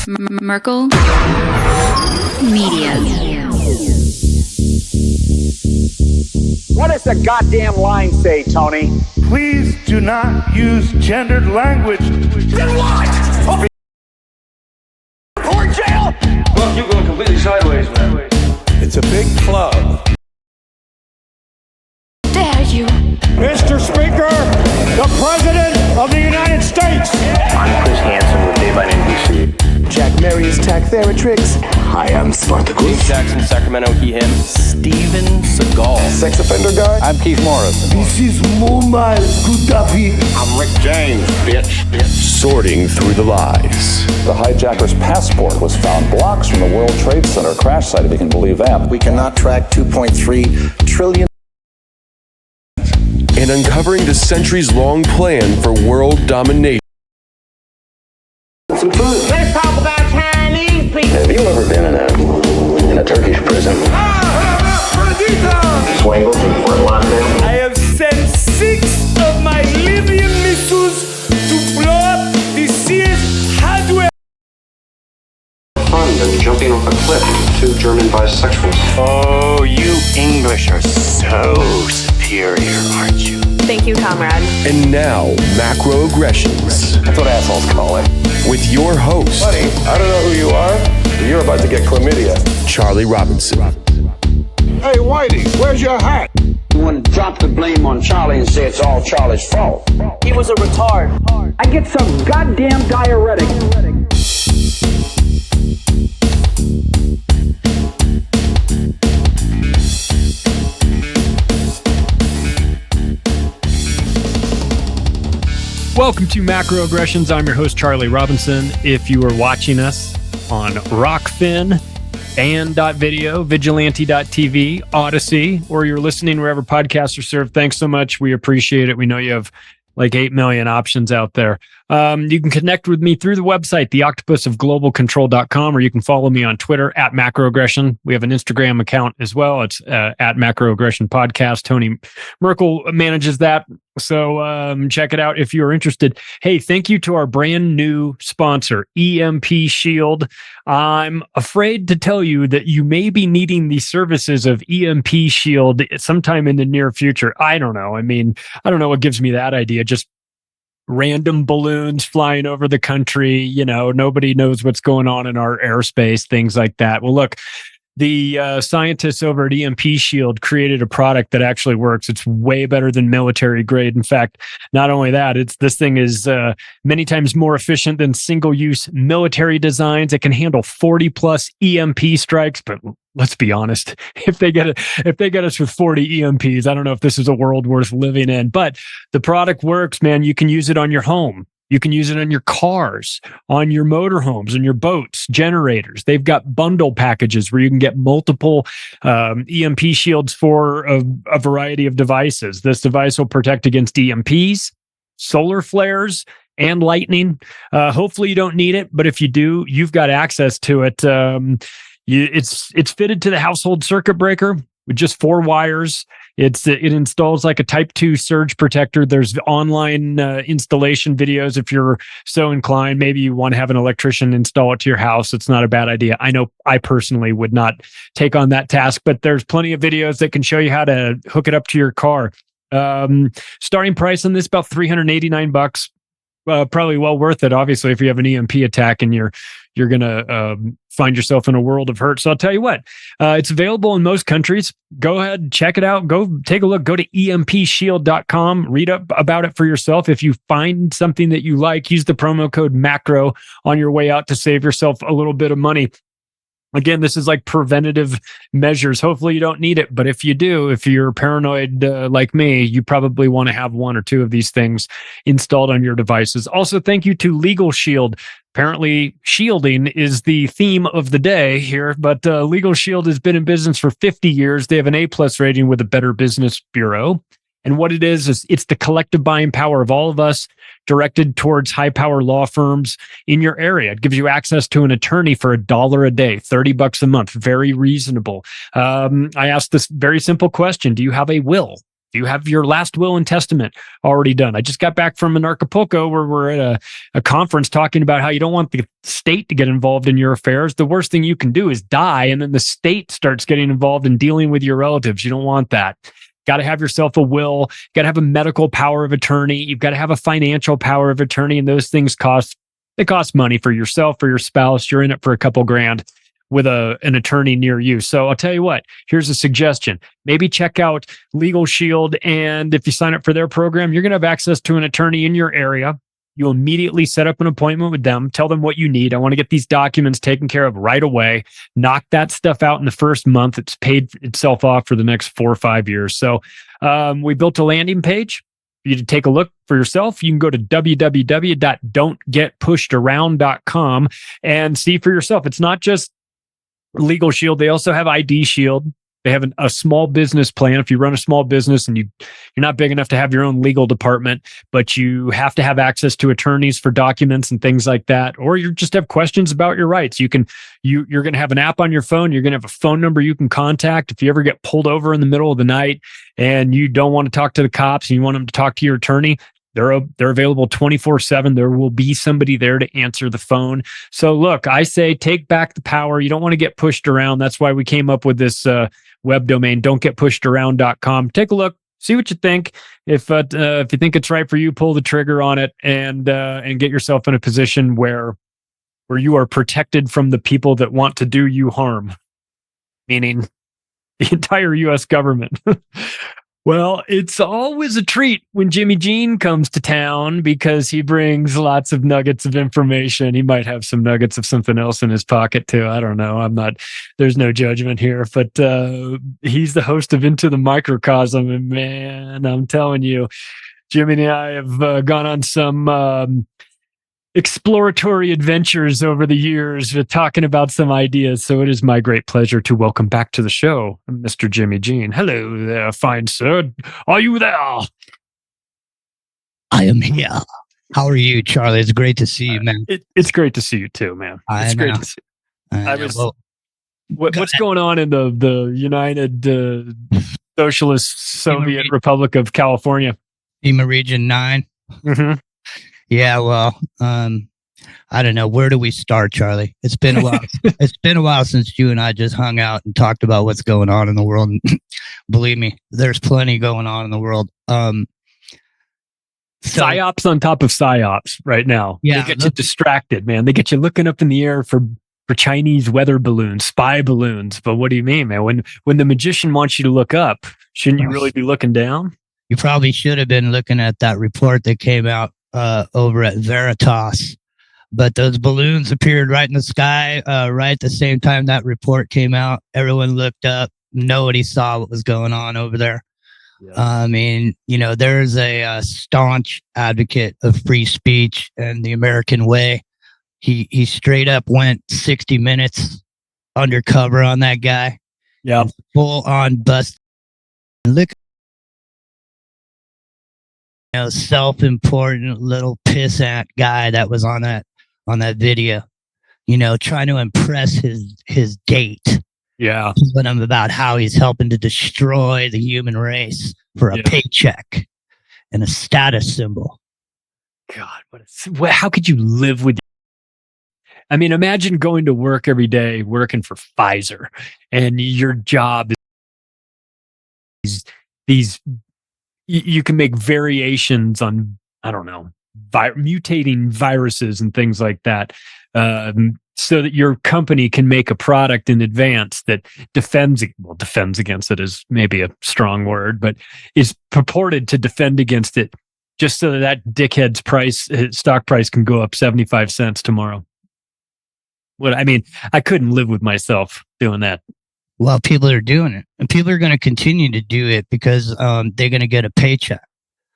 Merkel Media. What does the goddamn line say, Tony? Please do not use gendered language. Then what? Or jail? Look, you're going completely sideways, man. It's a big club. Dare you? Mr. Speaker, the President of the United States. I'm Chris Hansen with Dave on NBC. Jack Marius Tactheratrix. Hi, I'm Spartacus. Dave Jackson, Sacramento, he, him. Steven Seagal. Sex offender guy. I'm Keith Morris. This is Muammar Gaddafi. I'm Rick James, bitch. Sorting through the lies. The hijacker's passport was found blocks from the World Trade Center crash site, if you can believe that. We cannot track 2.3 trillion. And uncovering the centuries-long plan for world domination. Some food. Let's talk about Chinese people. Have you ever been in a Turkish prison? Swangles and Fort Lauderdale? I have sent 6 of my Libyan missiles to blow up the Suez hardware. Fun than jumping off a cliff with 2 German bisexuals. Oh, you English are so superior, aren't you? Thank you, comrade. And now, macroaggressions. That's what assholes call it. With your host, Buddy, I don't know who you are, but you're about to get chlamydia. Charlie Robinson. Hey, Whitey, where's your hat? You want to drop the blame on Charlie and say it's all Charlie's fault. He was a retard. I get some goddamn diuretic. Welcome to Macroaggressions. I'm your host, Charlie Robinson. If you are watching us on Rockfin, Band.video, Vigilante.tv, Odyssey, or you're listening wherever podcasts are served, thanks so much. We appreciate it. We know you have like 8 million options out there. You can connect with me through the website, theoctopusofglobalcontrol.com, or you can follow me on Twitter at Macroaggression. We have an Instagram account as well. It's at Macroaggression Podcast. Tony Merkel manages that. So check it out if you're interested. Hey, thank you to our brand new sponsor, EMP Shield. I'm afraid to tell you that you may be needing the services of EMP Shield sometime in the near future. I don't know. I mean, I don't know what gives me that idea. Just random balloons flying over the country. You know, nobody knows what's going on in our airspace, things like that. Well, look, the scientists over at EMP Shield created a product that actually works. It's way better than military grade. In fact, not only that, this thing is many times more efficient than single-use military designs. It can handle 40 plus EMP strikes, but let's be honest, if they get us with 40 EMPs, I don't know if this is a world worth living in. But the product works, man. You can use it on your home. You can use it on your cars, on your motorhomes, on your boats, generators. They've got bundle packages where you can get multiple EMP shields for a variety of devices. This device will protect against EMPs, solar flares, and lightning. Hopefully you don't need it, but if you do, you've got access to it. It's fitted to the household circuit breaker with just 4 wires. It installs like a Type 2 surge protector. There's online installation videos if you're so inclined. Maybe you want to have an electrician install it to your house. It's not a bad idea. I know I personally would not take on that task, but there's plenty of videos that can show you how to hook it up to your car. Starting price on this, about $389. Probably well worth it, obviously, if you have an EMP attack and you're going to find yourself in a world of hurt. So I'll tell you what, it's available in most countries. Go ahead, check it out. Go take a look. Go to empshield.com. Read up about it for yourself. If you find something that you like, use the promo code MACRO on your way out to save yourself a little bit of money. Again, this is like preventative measures. Hopefully you don't need it, but if you do, if you're paranoid like me, you probably want to have 1 or 2 of these things installed on your devices. Also, thank you to Legal Shield. Apparently, shielding is the theme of the day here, but Legal Shield has been in business for 50 years. They have an A+ rating with the Better Business Bureau. And what it is it's the collective buying power of all of us directed towards high-power law firms in your area. It gives you access to an attorney for $1 a day, $30 a month. Very reasonable. I asked this very simple question. Do you have a will? Do you have your last will and testament already done? I just got back from an Acapulco where we're at a conference talking about how you don't want the state to get involved in your affairs. The worst thing you can do is die, and then the state starts getting involved in dealing with your relatives. You don't want that. Got to have yourself a will. Got to have a medical power of attorney. You've got to have a financial power of attorney, and those things cost money for yourself, for your spouse. You're in it for a couple grand with an attorney near you. So I'll tell you what, here's a suggestion. Maybe check out Legal Shield, and if you sign up for their program, you're going to have access to an attorney in your area. You'll immediately set up an appointment with them, tell them what you need. I want to get these documents taken care of right away. Knock that stuff out in the first month. It's paid itself off for the next 4 or 5 years. So we built a landing page for you to take a look for yourself. You can go to www.don'tgetpushedaround.com and see for yourself. It's not just Legal Shield. They also have ID Shield. They have a small business plan. If you run a small business and you're not big enough to have your own legal department, but you have to have access to attorneys for documents and things like that, or you just have questions about your rights, you're going to have an app on your phone. You're going to have a phone number you can contact if you ever get pulled over in the middle of the night and you don't want to talk to the cops and you want them to talk to your attorney. They're available 24/7. There will be somebody there to answer the phone. So look, I say take back the power. You don't want to get pushed around. That's why we came up with this web domain, don'tgetpushedaround.com. Take a look, see what you think. If you think it's right for you, pull the trigger on it and get yourself in a position where you are protected from the people that want to do you harm, meaning the entire U.S. government. Well, it's always a treat when Jimmy Jean comes to town because he brings lots of nuggets of information. He might have some nuggets of something else in his pocket too. I don't know. There's no judgment here, but he's the host of Into the Microcosm. And man, I'm telling you, Jimmy and I have gone on some exploratory adventures over the years with talking about some ideas. So it is my great pleasure to welcome back to the show, Mr. Jimmy Jean. Hello there, fine sir. Are you there? I am here. How are you, Charlie? It's great to see you, man. It's great to see you too, man. It's great to see you. What's going on in the United Socialist Soviet Republic of California? FEMA Region 9. Mm-hmm. Yeah, well, I don't know. Where do we start, Charlie? It's been a while. It's been a while since you and I just hung out and talked about what's going on in the world. And believe me, there's plenty going on in the world. Psyops on top of psyops right now. Yeah, they get you distracted, man. They get you looking up in the air for Chinese weather balloons, spy balloons. But what do you mean, man? When the magician wants you to look up, shouldn't you really be looking down? You probably should have been looking at that report that came out over at Veritas, but those balloons appeared right in the sky right at the same time that report came out. Everyone looked up. Nobody saw what was going on over there. Yeah. I mean, there's a staunch advocate of free speech and the American way. He straight up went 60 Minutes undercover on that guy. Yeah, full on bust. Look. Self-important little pissant guy that was on that video, trying to impress his date. Yeah. Telling him about how he's helping to destroy the human race for a paycheck and a status symbol. God, how could you live with? I mean, imagine going to work every day, working for Pfizer, and your job is these. You can make variations on, I don't know, mutating viruses and things like that, so that your company can make a product in advance that defends against it is maybe a strong word, but is purported to defend against it, just so that dickhead's stock price can go up 75 cents tomorrow. I couldn't live with myself doing that. Well, people are doing it, and people are going to continue to do it because they're going to get a paycheck.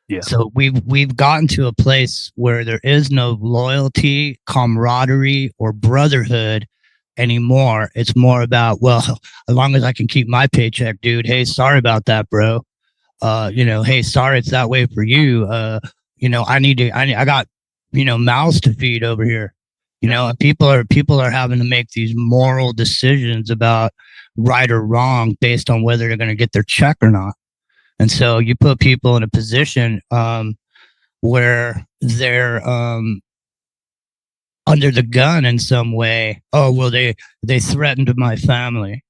Yeah. So we've gotten to a place where there is no loyalty, camaraderie, or brotherhood anymore. It's more about, well, as long as I can keep my paycheck, dude. Hey, sorry about that, bro. Hey, sorry it's that way for you. I got mouths to feed over here. People are having to make these moral decisions about right or wrong based on whether they're going to get their check or not. And so you put people in a position where they're under the gun in some way. Oh, well, they threatened my family.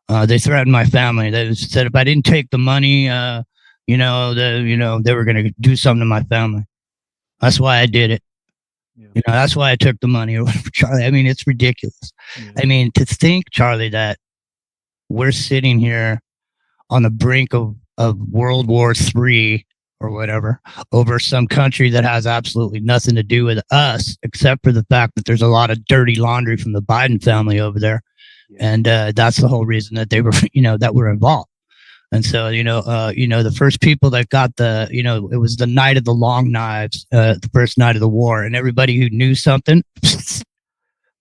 They threatened my family. They said if I didn't take the money, they were going to do something to my family. That's why I did it. Yeah. That's why I took the money or whatever, Charlie. I mean, it's ridiculous. Yeah. I mean, to think, Charlie, that we're sitting here on the brink of World War III or whatever over some country that has absolutely nothing to do with us, except for the fact that there's a lot of dirty laundry from the Biden family over there. Yeah. And that's the whole reason that they were, that we're involved. And so, the first people that got it was the night of the long knives, the first night of the war, and everybody who knew something,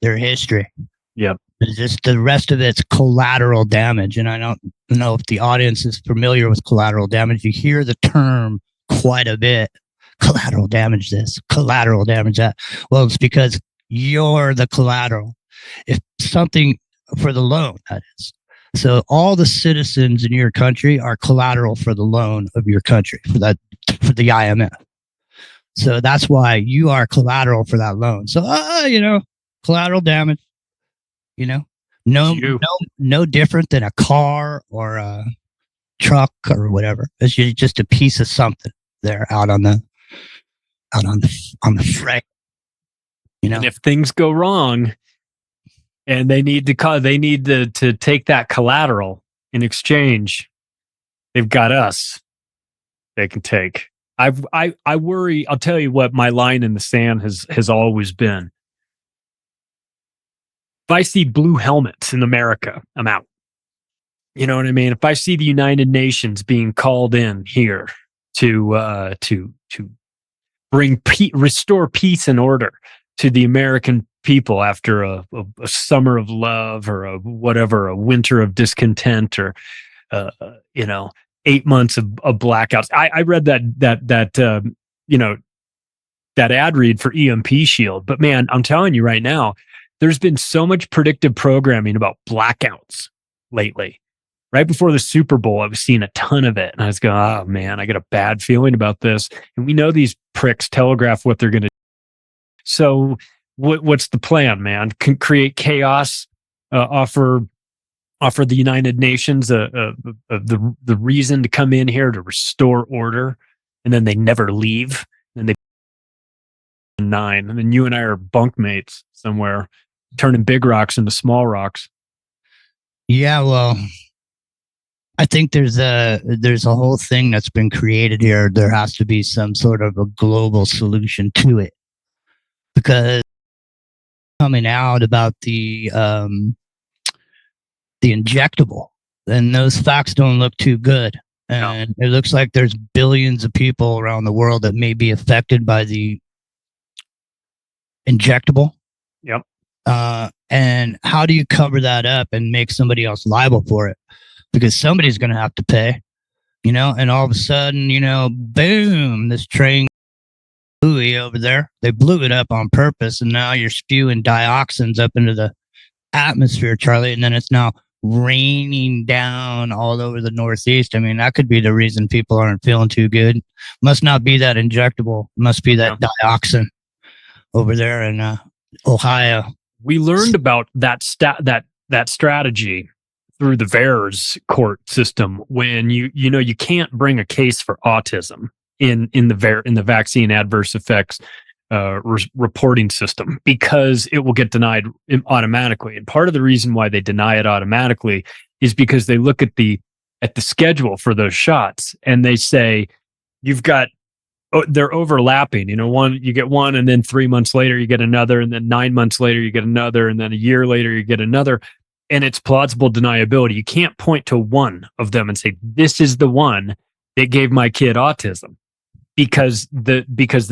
their history. Yep. Just the rest of it's collateral damage. And I don't know if the audience is familiar with collateral damage. You hear the term quite a bit. Collateral damage this, collateral damage that. Well, it's because you're the collateral. If something for the loan, that is. So all the citizens in your country are collateral for the loan of your country, for the IMF. So that's why you are collateral for that loan. So, collateral damage. No different than a car or a truck or whatever. It's just a piece of something there out on the freight. And if things go wrong, and they need to take that collateral in exchange, they've got us. They can take. I worry. I'll tell you what my line in the sand has always been. If I see blue helmets in America, I'm out. You know what I mean? If I see the United Nations being called in here to restore peace and order to the American people after a summer of love or a winter of discontent or 8 months of blackouts. I read that ad read for EMP Shield, but man, I'm telling you right now, there's been so much predictive programming about blackouts lately. Right before the Super Bowl, I was seeing a ton of it. And I was going, oh man, I got a bad feeling about this. And we know these pricks telegraph what they're going to do. So what's the plan, man? Create chaos, offer the United Nations the reason to come in here to restore order. And then they never leave. And they 9. And then you and I are bunkmates somewhere, turning big rocks into small rocks. Yeah, well, I think there's a whole thing that's been created here. There has to be some sort of a global solution to it, because coming out about the injectable, and those facts don't look too good. And It looks like there's billions of people around the world that may be affected by the injectable. Yep. And how do you cover that up and make somebody else liable for it? Because somebody's going to have to pay, and all of a sudden, boom, this train buoy over there, they blew it up on purpose. And now you're spewing dioxins up into the atmosphere, Charlie. And then it's now raining down all over the Northeast. I mean, that could be the reason people aren't feeling too good. Must not be that injectable. Must be that dioxin over there in Ohio. We learned about that strategy through the VAERS court system when you can't bring a case for autism in the vaccine adverse effects reporting system, because it will get denied automatically. And part of the reason why they deny it automatically is because they look at the schedule for those shots and they say they're overlapping. You get one, and then 3 months later you get another, and then 9 months later you get another, and then a year later you get another. And it's plausible deniability. You can't point to one of them and say, this is the one that gave my kid autism. Because the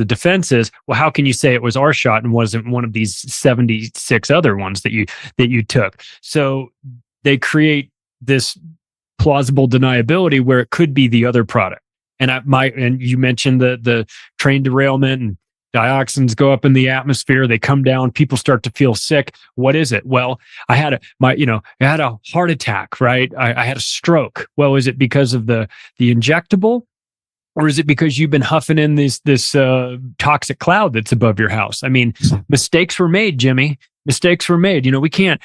defense is, well, how can you say it was our shot and wasn't one of these 76 other ones that you took? So they create this plausible deniability where it could be the other product. And you mentioned the train derailment and Dioxins go up in the atmosphere. They come down. People start to feel sick. What is it? Well, I had a heart attack, right? I had a stroke. Well, is it because of the injectable? Or is it because you've been huffing in this toxic cloud that's above your house? I mean, mistakes were made, Jimmy. Mistakes were made. We can't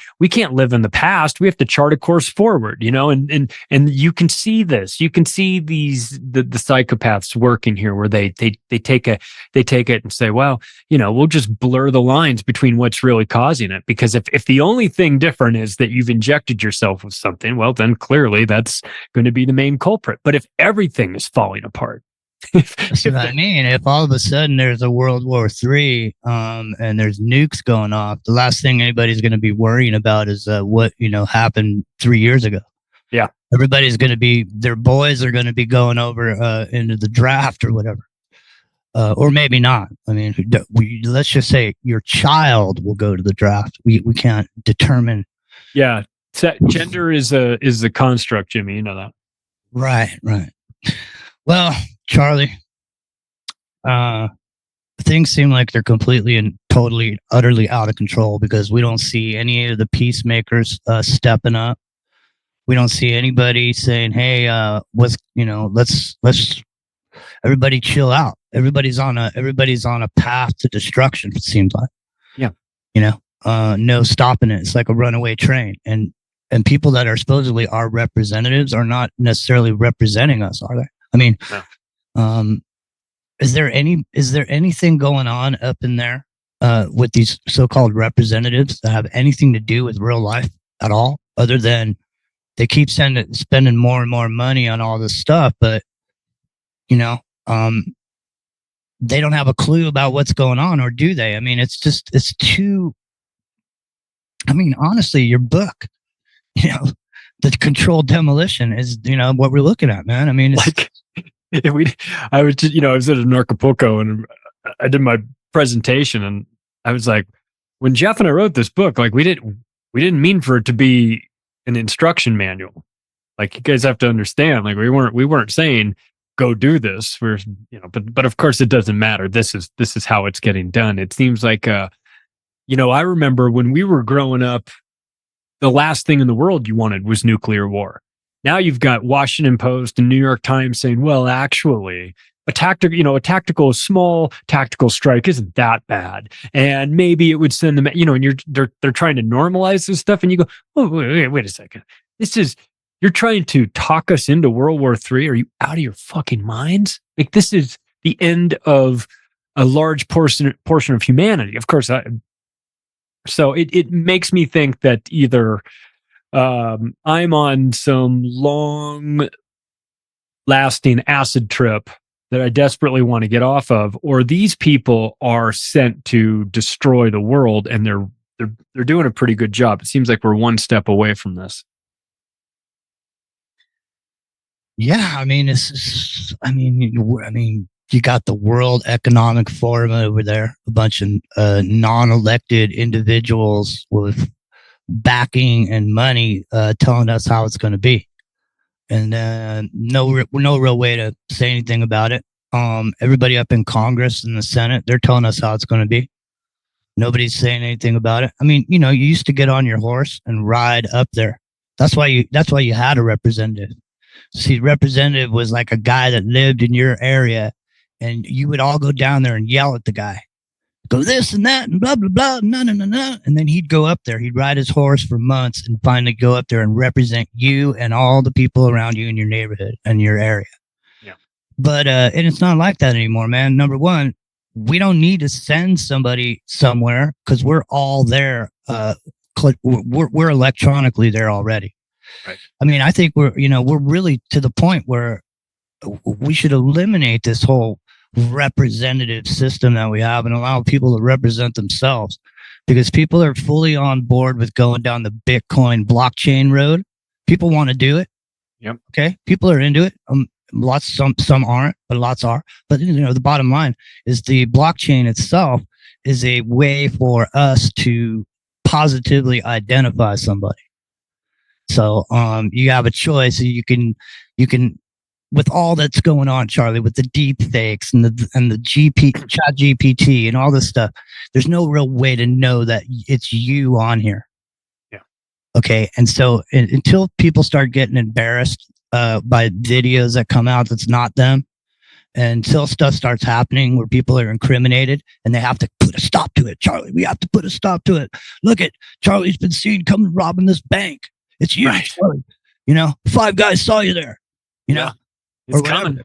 live in the past. We have to chart a course forward, and you can see this. You can see the psychopaths working here where they take it and say, well, we'll just blur the lines between what's really causing it. Because if the only thing different is that you've injected yourself with something, well, then clearly that's going to be the main culprit. But if everything is falling apart, that's what I mean. If all of a sudden there's a World War III and there's nukes going off, the last thing anybody's going to be worrying about is what happened 3 years ago. Yeah, everybody's going to be, their boys are going to be going over into the draft or whatever, or maybe not. I mean, let's just say your child will go to the draft. We can't determine. Yeah, gender is a construct, Jimmy. You know that. Right. Well, Charlie, things seem like they're completely and totally, utterly out of control because we don't see any of the peacemakers stepping up. We don't see anybody saying, "Hey, let's everybody chill out." Everybody's on a path to destruction. It seems like, yeah, no stopping it. It's like a runaway train, and people that are supposedly our representatives are not necessarily representing us, are they? I mean. No. Is there anything going on up in there with these so-called representatives that have anything to do with real life at all, other than they keep spending more and more money on all this stuff, but they don't have a clue about what's going on, or do they? I mean, it's too. I mean, honestly, your book, the controlled demolition is what we're looking at, man. I mean, it's, I was at Acapulco and I did my presentation, and I was like, when Jeff and I wrote this book, like we didn't mean for it to be an instruction manual. Like, you guys have to understand, like we weren't saying go do this. But of course it doesn't matter. This is how it's getting done. It seems like I remember when we were growing up, the last thing in the world you wanted was nuclear war. Now you've got Washington Post and New York Times saying, well, actually, a small tactical strike isn't that bad. And maybe it would send them, and they're trying to normalize this stuff. And you go, oh, wait a second. You're trying to talk us into World War III. Are you out of your fucking minds? Like, this is the end of a large portion of humanity. Of course, so it makes me think that either I'm on some long-lasting acid trip that I desperately want to get off of, or these people are sent to destroy the world, and they're doing a pretty good job. It seems like we're one step away from this. Yeah, I mean, you got the World Economic Forum over there, a bunch of non-elected individuals with backing and money telling us how it's going to be, and no real way to say anything about it. Everybody up in Congress and the Senate, they're telling us how it's going to be. Nobody's saying anything about it. I mean, you used to get on your horse and ride up there. That's why you had a representative. See, representative was like a guy that lived in your area, and you would all go down there and yell at the guy. Go this and that and blah, blah, blah, no. And then he'd go up there. He'd ride his horse for months and finally go up there and represent you and all the people around you in your neighborhood and your area. Yeah. But and it's not like that anymore, man. Number one, we don't need to send somebody somewhere because we're all there. We're electronically there already. Right. I mean, I think we're really to the point where we should eliminate this whole representative system that we have and allow people to represent themselves, because people are fully on board with going down the Bitcoin blockchain road. People want to do it. Yep. Okay. People are into it. Some aren't, but lots are. But the bottom line is the blockchain itself is a way for us to positively identify somebody. So you have a choice. You can with all that's going on, Charlie, with the deep fakes and the chat GPT and all this stuff, there's no real way to know that it's you on here. Yeah. Okay. And so until people start getting embarrassed by videos that come out that's not them, until stuff starts happening where people are incriminated and they have to put a stop to it, Charlie, we have to put a stop to it. Look at Charlie's been seen coming robbing this bank. It's you, right. Charlie. 5 guys saw you there. It's coming.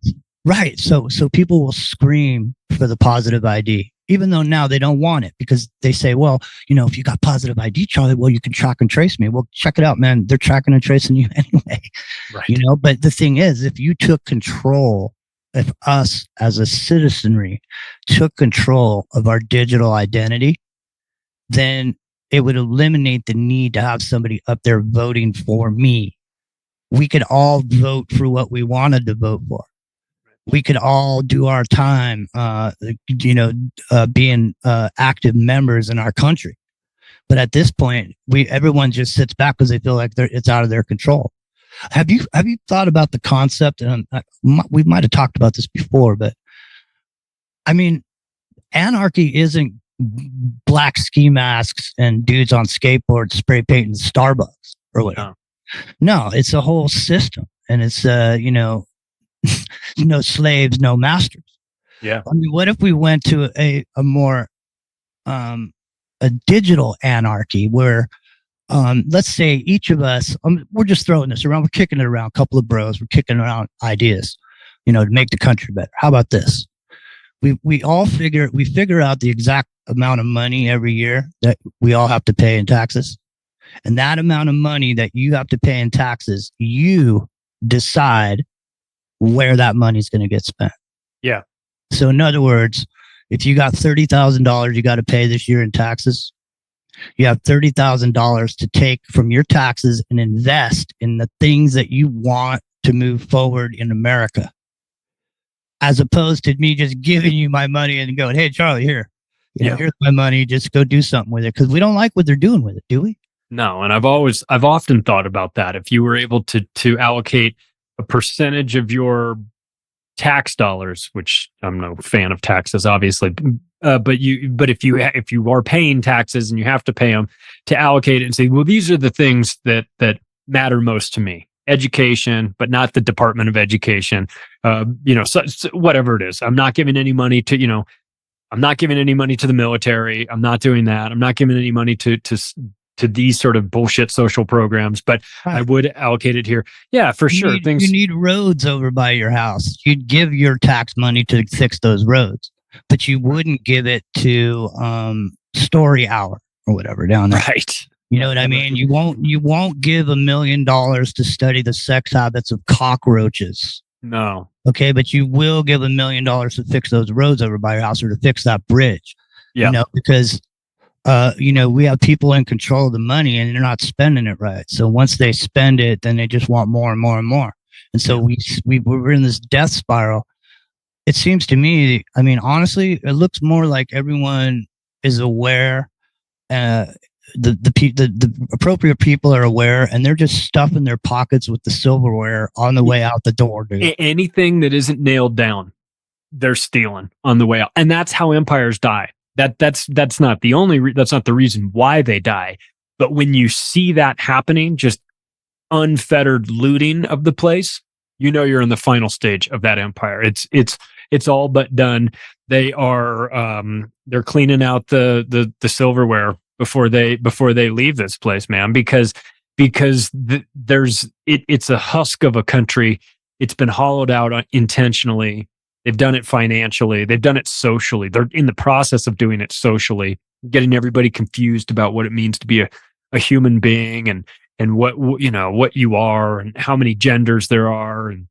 Right. So people will scream for the positive ID, even though now they don't want it because they say, well, if you got positive ID, Charlie, well, you can track and trace me. Well, check it out, man. They're tracking and tracing you anyway. Right. But the thing is, if you took control, if us as a citizenry took control of our digital identity, then it would eliminate the need to have somebody up there voting for me. We could all vote for what we wanted to vote for. We could all do our time, being active members in our country. But at this point, everyone just sits back because they feel like it's out of their control. Have you thought about the concept? And we might have talked about this before, but I mean, anarchy isn't black ski masks and dudes on skateboards spray painting Starbucks or whatever. No, it's a whole system, and it's no slaves, no masters. Yeah. I mean, what if we went to a more a digital anarchy where let's say each of us, we're just throwing this around, we're kicking it around, a couple of bros, we're kicking around ideas, to make the country better. How about this? We figure out the exact amount of money every year that we all have to pay in taxes. And that amount of money that you have to pay in taxes, you decide where that money is going to get spent. Yeah. So in other words, if you got $30,000 you got to pay this year in taxes, you have $30,000 to take from your taxes and invest in the things that you want to move forward in America. As opposed to me just giving you my money and going, hey, Charlie, here's my money. Just go do something with it. Because we don't like what they're doing with it, do we? No. And I've often thought about that. If you were able to allocate a percentage of your tax dollars, which I'm no fan of taxes, obviously, but if you are paying taxes and you have to pay them, to allocate it and say, well, these are the things that matter most to me. Education, but not the Department of Education. So whatever it is, I'm not giving any money to, I'm not giving any money to the military. I'm not doing that. I'm not giving any money to these sort of bullshit social programs, but I would allocate it here. Yeah, for sure. You need roads over by your house. You'd give your tax money to fix those roads, but you wouldn't give it to Story Hour or whatever down there. Right. You know what I mean? You won't give $1 million to study the sex habits of cockroaches. No. Okay, but you will give $1 million to fix those roads over by your house or to fix that bridge. Yeah. Because we have people in control of the money and they're not spending it right. So once they spend it, then they just want more and more and more. And so we're in this death spiral. It seems to me, I mean, honestly, it looks more like everyone is aware. The appropriate people are aware, and they're just stuffing their pockets with the silverware on the way out the door, dude. Anything that isn't nailed down, they're stealing on the way out. And that's how empires die. That's not the that's not the reason why they die. But when you see that happening, just unfettered looting of the place, you're in the final stage of that empire. It's all but done. They are they're cleaning out the silverware before they leave this place, man, because it's a husk of a country. It's been hollowed out intentionally. They've done it financially. They've done it socially. They're in the process of doing it socially, getting everybody confused about what it means to be a human being and what you are and how many genders there are, and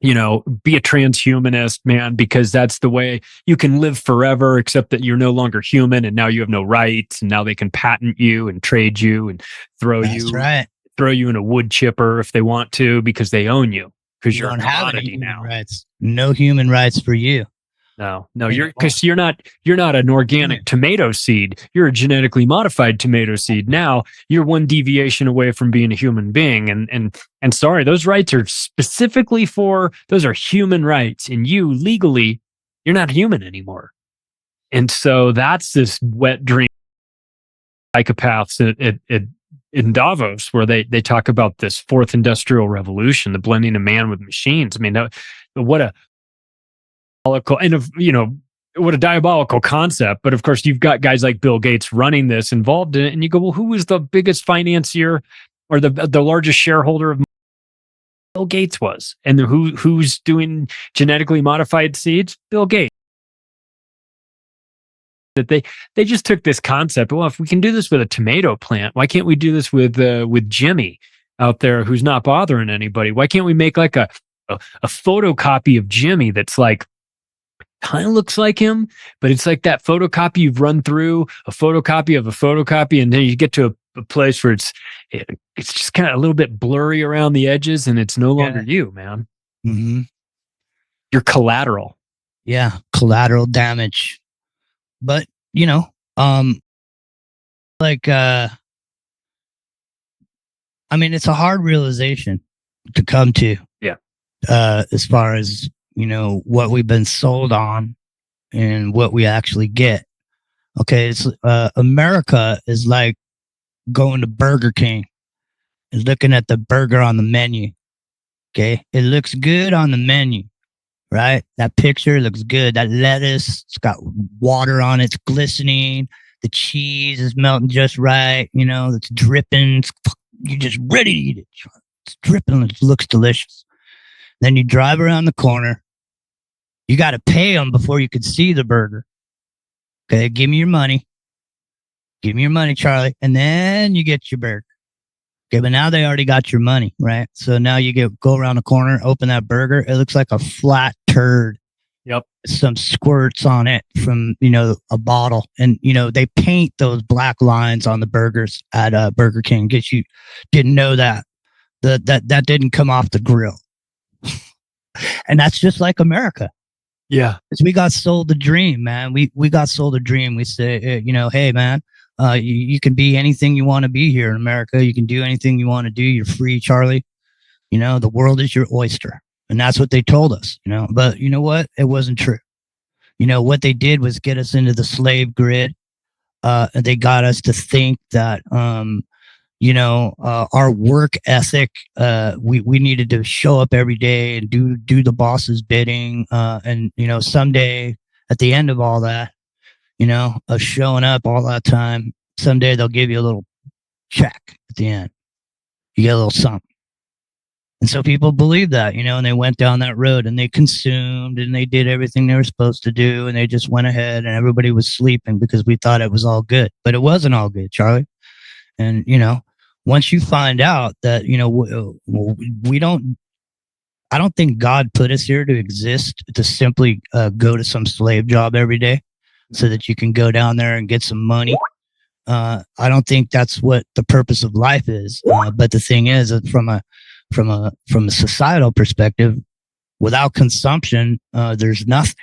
be a transhumanist, man, because that's the way you can live forever, except that you're no longer human and now you have no rights, and now they can patent you and trade you and throw you in a wood chipper if they want to, because they own you, because you're a commodity now. Rights. No human rights for you. No, you're not an organic tomato seed. You're a genetically modified tomato seed. Now you're one deviation away from being a human being. And sorry, those rights are specifically those are human rights, and you legally, you're not human anymore. And so that's this wet dream psychopaths in Davos, where they talk about this fourth industrial revolution, the blending of man with machines. I mean, what a diabolical concept. But of course, you've got guys like Bill Gates running this, involved in it, and you go, well, who is the biggest financier or the largest shareholder of Bill Gates was? And who's doing genetically modified seeds? Bill Gates. That they just took this concept. Well, if we can do this with a tomato plant, why can't we do this with Jimmy out there who's not bothering anybody? Why can't we make like a photocopy of Jimmy that's like kind of looks like him, but it's like that photocopy you've run through a photocopy of a photocopy, and then you get to a place where it's just kind of a little bit blurry around the edges, and it's no longer you, man. Mm-hmm. You're collateral. Yeah, collateral damage. But, it's a hard realization to come to. Yeah. As far as, what we've been sold on and what we actually get. Okay. It's, America is like going to Burger King and looking at the burger on the menu. Okay. It looks good on the menu. Right? That picture looks good. That lettuce, it's got water on it. It's glistening. The cheese is melting just right. It's dripping. You're just ready to eat it. It's dripping. It looks delicious. Then you drive around the corner. You got to pay them before you can see the burger. Okay, give me your money. Give me your money, Charlie. And then you get your burger. Okay, but now they already got your money, right? So now you go around the corner, open that burger. It looks like a flat turd. Yep. Some squirts on it from, a bottle. And, they paint those black lines on the burgers at Burger King. Guess you didn't know that. That didn't come off the grill. And that's just like America. Yeah. Because we got sold the dream, man. We got sold a dream. We say, hey, man. You can be anything you want to be here in America. You can do anything you want to do. You're free, Charlie. The world is your oyster. And that's what they told us, But you know what? It wasn't true. What they did was get us into the slave grid. And they got us to think that, our work ethic, we needed to show up every day and do the boss's bidding. And, someday at the end of all that, of showing up all that time, someday they'll give you a little check at the end. You get a little something. And so people believed that, and they went down that road and they consumed and they did everything they were supposed to do. And they just went ahead and everybody was sleeping because we thought it was all good, but it wasn't all good, Charlie. And, once you find out that, I don't think God put us here to exist to simply go to some slave job every day so that you can go down there and get some money. I don't think that's what the purpose of life is. But the thing is, from a societal perspective, without consumption, there's nothing.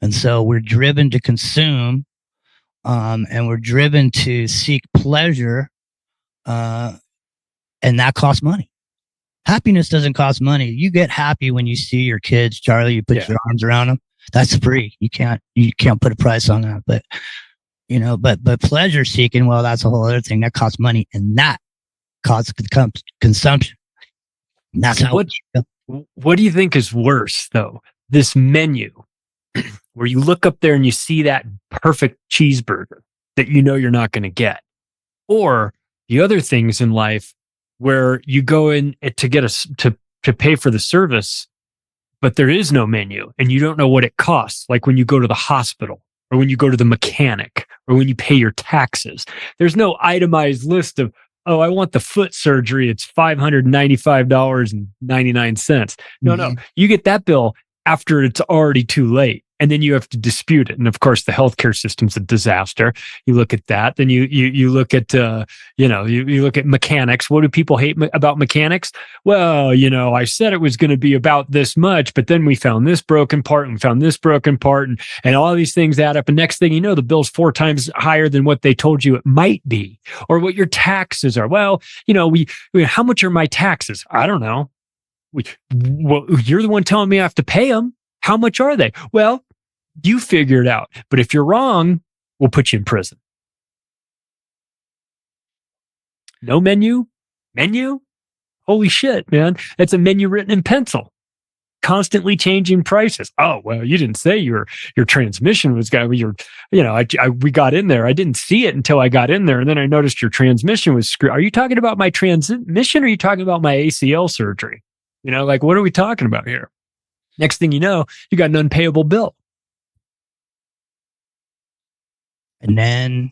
And so we're driven to consume, and we're driven to seek pleasure, and that costs money. Happiness doesn't cost money. You get happy when you see your kids, Charlie. You put your arms around them. That's free. You can't put a price on that. But but pleasure seeking, well, that's a whole other thing. That costs money, and that causes consumption. And that's how. What do you think is worse, though? This menu, where you look up there and you see that perfect cheeseburger that you're not going to get, or the other things in life where you go in to get to pay for the service, but there is no menu and you don't know what it costs. Like when you go to the hospital or when you go to the mechanic or when you pay your taxes, there's no itemized list of, oh, I want the foot surgery. It's $595.99. No. You get that bill after it's already too late. and then you have to dispute it. And of course, the healthcare system's a disaster. You look at that, then you look at you look at mechanics. What do people hate about mechanics? Well, I said it was going to be about this much, but then we found this broken part and we found this broken part, and all these things add up. And next thing you know, the bill's 4 times higher than what they told you it might be, or what your taxes are. Well, how much are my taxes? I don't know. Well, you're the one telling me I have to pay them. How much are they? Well, you figure it out. But if you're wrong, we'll put you in prison. No menu? Menu? Holy shit, man. It's a menu written in pencil. Constantly changing prices. Oh, well, you didn't say your transmission was we got in there. I didn't see it until I got in there. And then I noticed your transmission was screwed. Are you talking about my transmission or are you talking about my ACL surgery? What are we talking about here? Next thing you know, you got an unpayable bill. And then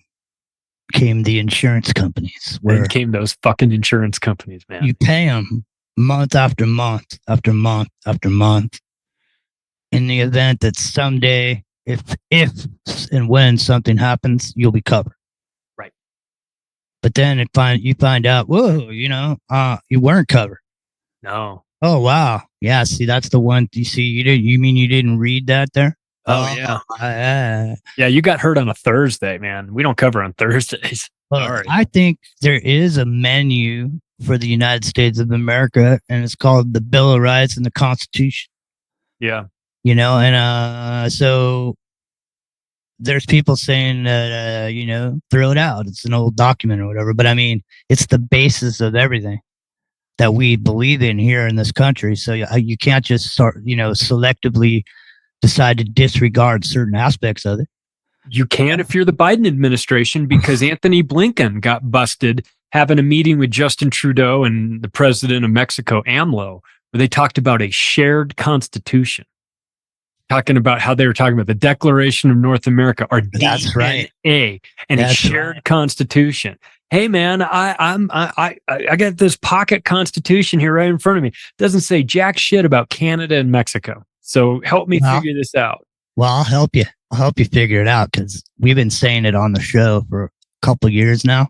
came the insurance companies. Then came those fucking insurance companies, man. You pay them month after month after month after month in the event that someday, if and when something happens, you'll be covered. Right. But then you find out, whoa, you weren't covered. No. Oh, wow. Yeah, see, that's the one. You didn't read that there? Oh, yeah. Yeah, you got hurt on a Thursday, man. We don't cover on Thursdays. Well, I think there is a menu for the United States of America, and it's called the Bill of Rights and the Constitution. Yeah. So there's people saying that, throw it out. It's an old document or whatever. But I mean, it's the basis of everything that we believe in here in this country. So you can't just start, selectively decide to disregard certain aspects of it. You can if you're the Biden administration, because Anthony Blinken got busted having a meeting with Justin Trudeau and the president of Mexico, AMLO, where they talked about a shared constitution. Talking about how they were talking about the Declaration of North America, or That's right. DNA, and a shared constitution. Hey man, I got this pocket constitution here right in front of me. Doesn't say jack shit about Canada and Mexico. So help me figure this out. Well, I'll help you. I'll help you figure it out, because we've been saying it on the show for a couple of years now.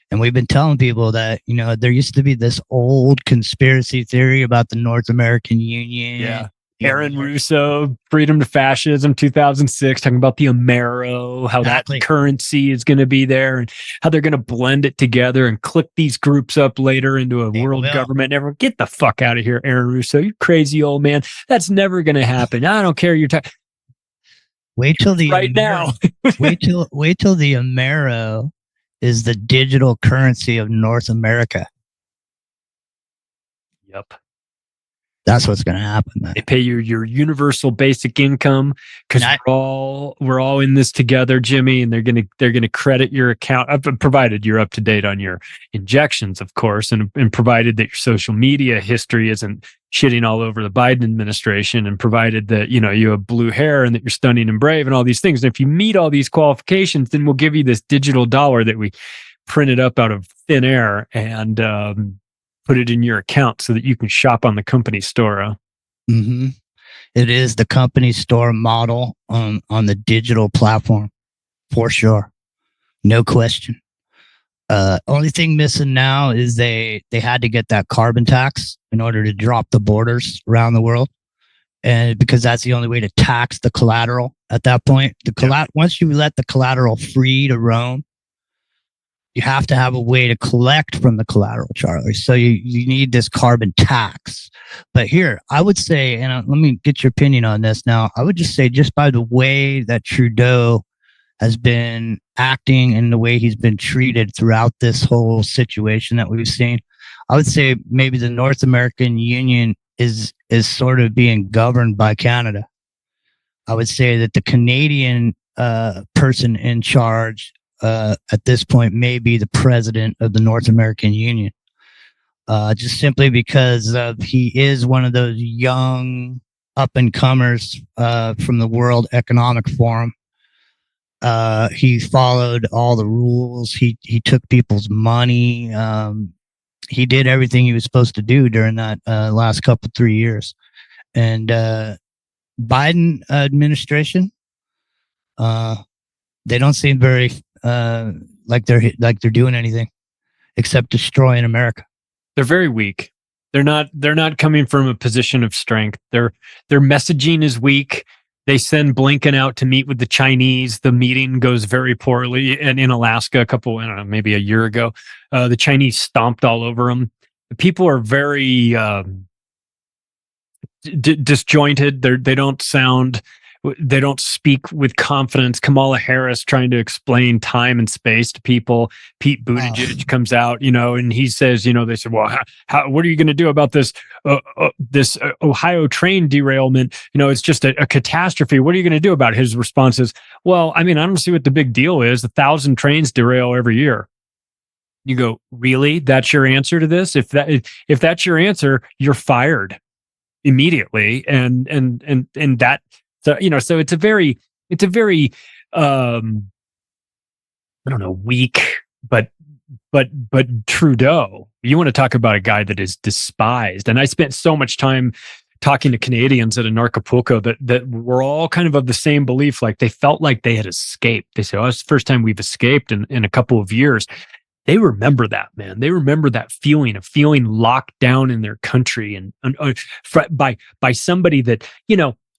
And we've been telling people that, there used to be this old conspiracy theory about the North American Union. Yeah. Aaron Russo, Freedom to Fascism, 2006, talking about the Amero, how that currency is going to be there and how they're going to blend it together and click these groups up later into a world government. Everyone, get the fuck out of here, Aaron Russo. You crazy old man. That's never going to happen. I don't care. You're talking. Wait till the now. wait till the Amero is the digital currency of North America. Yep. That's what's going to happen. Man. They pay you your universal basic income, because we're all in this together, Jimmy. And they're gonna credit your account, provided you're up to date on your injections, of course, and provided that your social media history isn't shitting all over the Biden administration, and provided that you have blue hair and that you're stunning and brave and all these things. And if you meet all these qualifications, then we'll give you this digital dollar that we printed up out of thin air and put it in your account so that you can shop on the company store. Mm-hmm. It is the company store model on the digital platform, for sure. No question. Only thing missing now is they had to get that carbon tax in order to drop the borders around the world. And because that's the only way to tax the collateral at that point. Once you let the collateral free to roam, you have to have a way to collect from the collateral, Charlie. So you need this carbon tax. But here, I would say, and let me get your opinion on this now. I would just say, just by the way that Trudeau has been acting and the way he's been treated throughout this whole situation that we've seen, I would say maybe the North American Union is sort of being governed by Canada. I would say that the Canadian person in charge at this point may be the president of the North American Union, just simply because he is one of those young up-and-comers from the World Economic Forum. He followed all the rules. He took people's money. He did everything he was supposed to do during that last 3 years. And Biden administration, they don't seem very like they're doing anything except destroying America. They're very weak. They're not coming from a position of strength. Their messaging is weak. They send Blinken out to meet with the Chinese. The meeting goes very poorly. And in Alaska, maybe a year ago, the Chinese stomped all over them. The people are very disjointed. They don't speak with confidence. Kamala Harris trying to explain time and space to people. Pete Buttigieg comes out, and he says, they said, well, what are you going to do about this Ohio train derailment? It's just a catastrophe. What are you going to do about it? His response is, well, I don't see what the big deal is. 1,000 trains derail every year. You go, really? That's your answer to this? If that's your answer, you're fired immediately. And that. So it's a very weak, but Trudeau, you want to talk about a guy that is despised. And I spent so much time talking to Canadians at Anarchapulco that were all kind of the same belief. Like they felt like they had escaped. They said, it's the first time we've escaped in a couple of years. They remember that, man. They remember that feeling of feeling locked down in their country and by somebody that,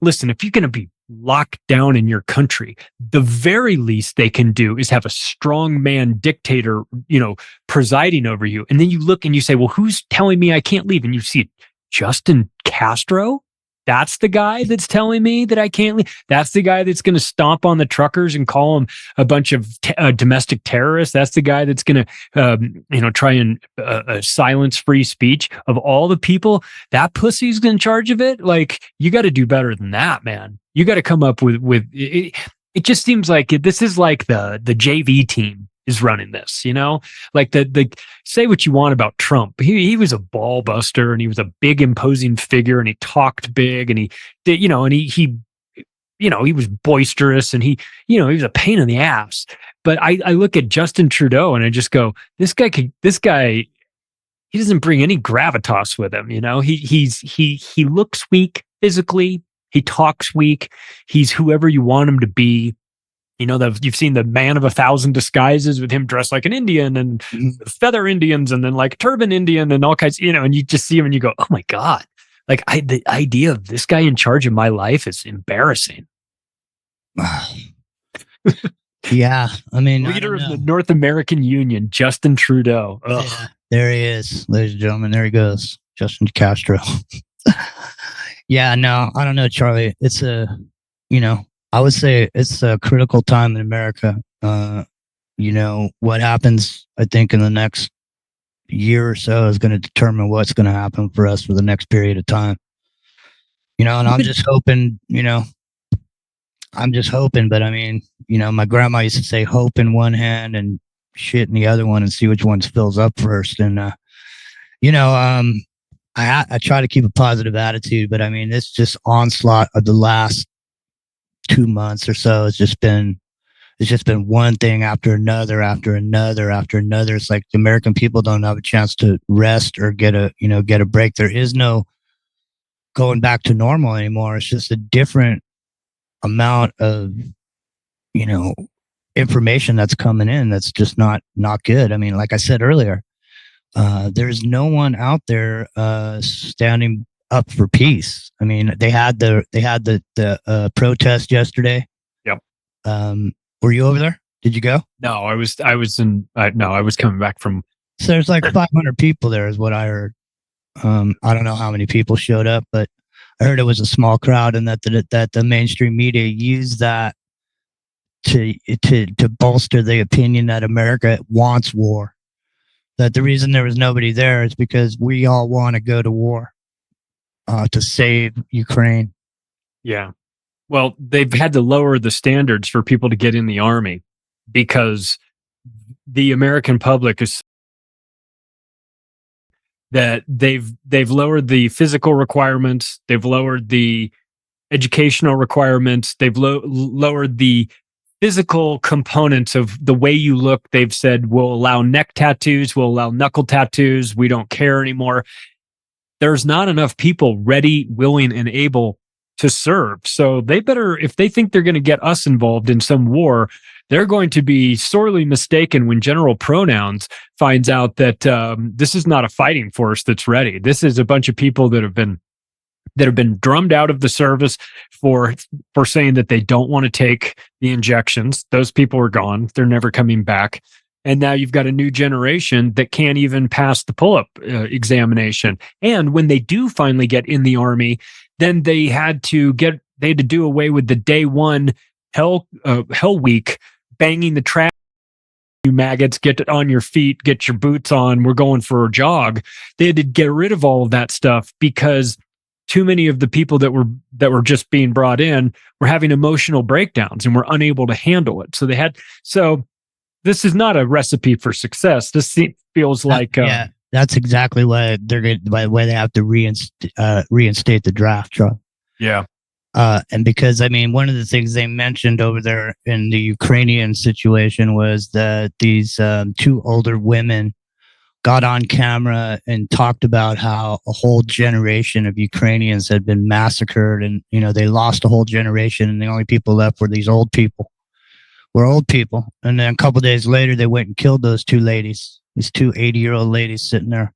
listen, if you're going to be locked down in your country, the very least they can do is have a strong man dictator, presiding over you. And then you look and you say, well, who's telling me I can't leave? And you see Justin Castro. That's the guy that's telling me that I can't leave. That's the guy that's going to stomp on the truckers and call them a bunch of domestic terrorists. That's the guy that's going to, try and silence free speech. Of all the people, that pussy's in charge of it. Like, you got to do better than that, man. You got to come up with it. It just seems like this is like the JV team is running this, like the say what you want about Trump. He was a ball buster and he was a big imposing figure and he talked big and he did, and he was boisterous and he was a pain in the ass. But I look at Justin Trudeau and I just go, this guy, he doesn't bring any gravitas with him. He looks weak physically. He talks weak. He's whoever you want him to be. You've seen the Man of 1,000 disguises with him dressed like an Indian and feather Indians and then like turban Indian and all kinds, and you just see him and you go, oh my God. Like the idea of this guy in charge of my life is embarrassing. Yeah. Leader of the North American Union, Justin Trudeau. Yeah, there he is, ladies and gentlemen. There he goes. Justin Castro. Yeah, no, I don't know, Charlie. It's I would say it's a critical time in America. What happens, I think, in the next year or so is going to determine what's going to happen for us for the next period of time. And I'm just hoping, but my grandma used to say hope in one hand and shit in the other one and see which one fills up first. And, I try to keep a positive attitude, but it's just onslaught of the last 2 months or so. It's just been one thing after another. It's like the American people don't have a chance to rest or get a break. There is no going back to normal anymore. It's just a different amount of, information that's coming in. That's just not good. Like I said earlier, there's no one out there, standing up for peace. They had the protest yesterday. Yep. Were you over there? Did you go? No, I was coming back from. So there's like 500 people there is what I heard. I don't know how many people showed up, but I heard it was a small crowd and that the mainstream media used that to bolster the opinion that America wants war. That the reason there was nobody there is because we all want to go to war. To save Ukraine. Yeah. Well, they've had to lower the standards for people to get in the army because the American public is that they've lowered the physical requirements, they've lowered the educational requirements, they've lowered the physical components of the way you look. They've said we'll allow neck tattoos, we'll allow knuckle tattoos, we don't care anymore. There's not enough people ready, willing, and able to serve. So they better, if they think they're going to get us involved in some war, they're going to be sorely mistaken when General Pronouns finds out that this is not a fighting force that's ready. This is a bunch of people that have been drummed out of the service for saying that they don't want to take the injections. Those people are gone. They're never coming back. And now you've got a new generation that can't even pass the pull-up examination. And when they do finally get in the Army, then they had to do away with the day one hell week, banging the trash. You maggots, get on your feet, get your boots on. We're going for a jog. They had to get rid of all of that stuff because too many of the people that were just being brought in were having emotional breakdowns and were unable to handle it. So this is not a recipe for success. This feels like that's exactly why they have to reinstate the draft, Charlie. Yeah. And because, I mean, one of the things they mentioned over there in the Ukrainian situation was that these two older women got on camera and talked about how a whole generation of Ukrainians had been massacred, and, you know, they lost a whole generation, and the only people left were these old people. And then a couple of days later, they went and killed those two ladies, these two 80-year-old ladies sitting there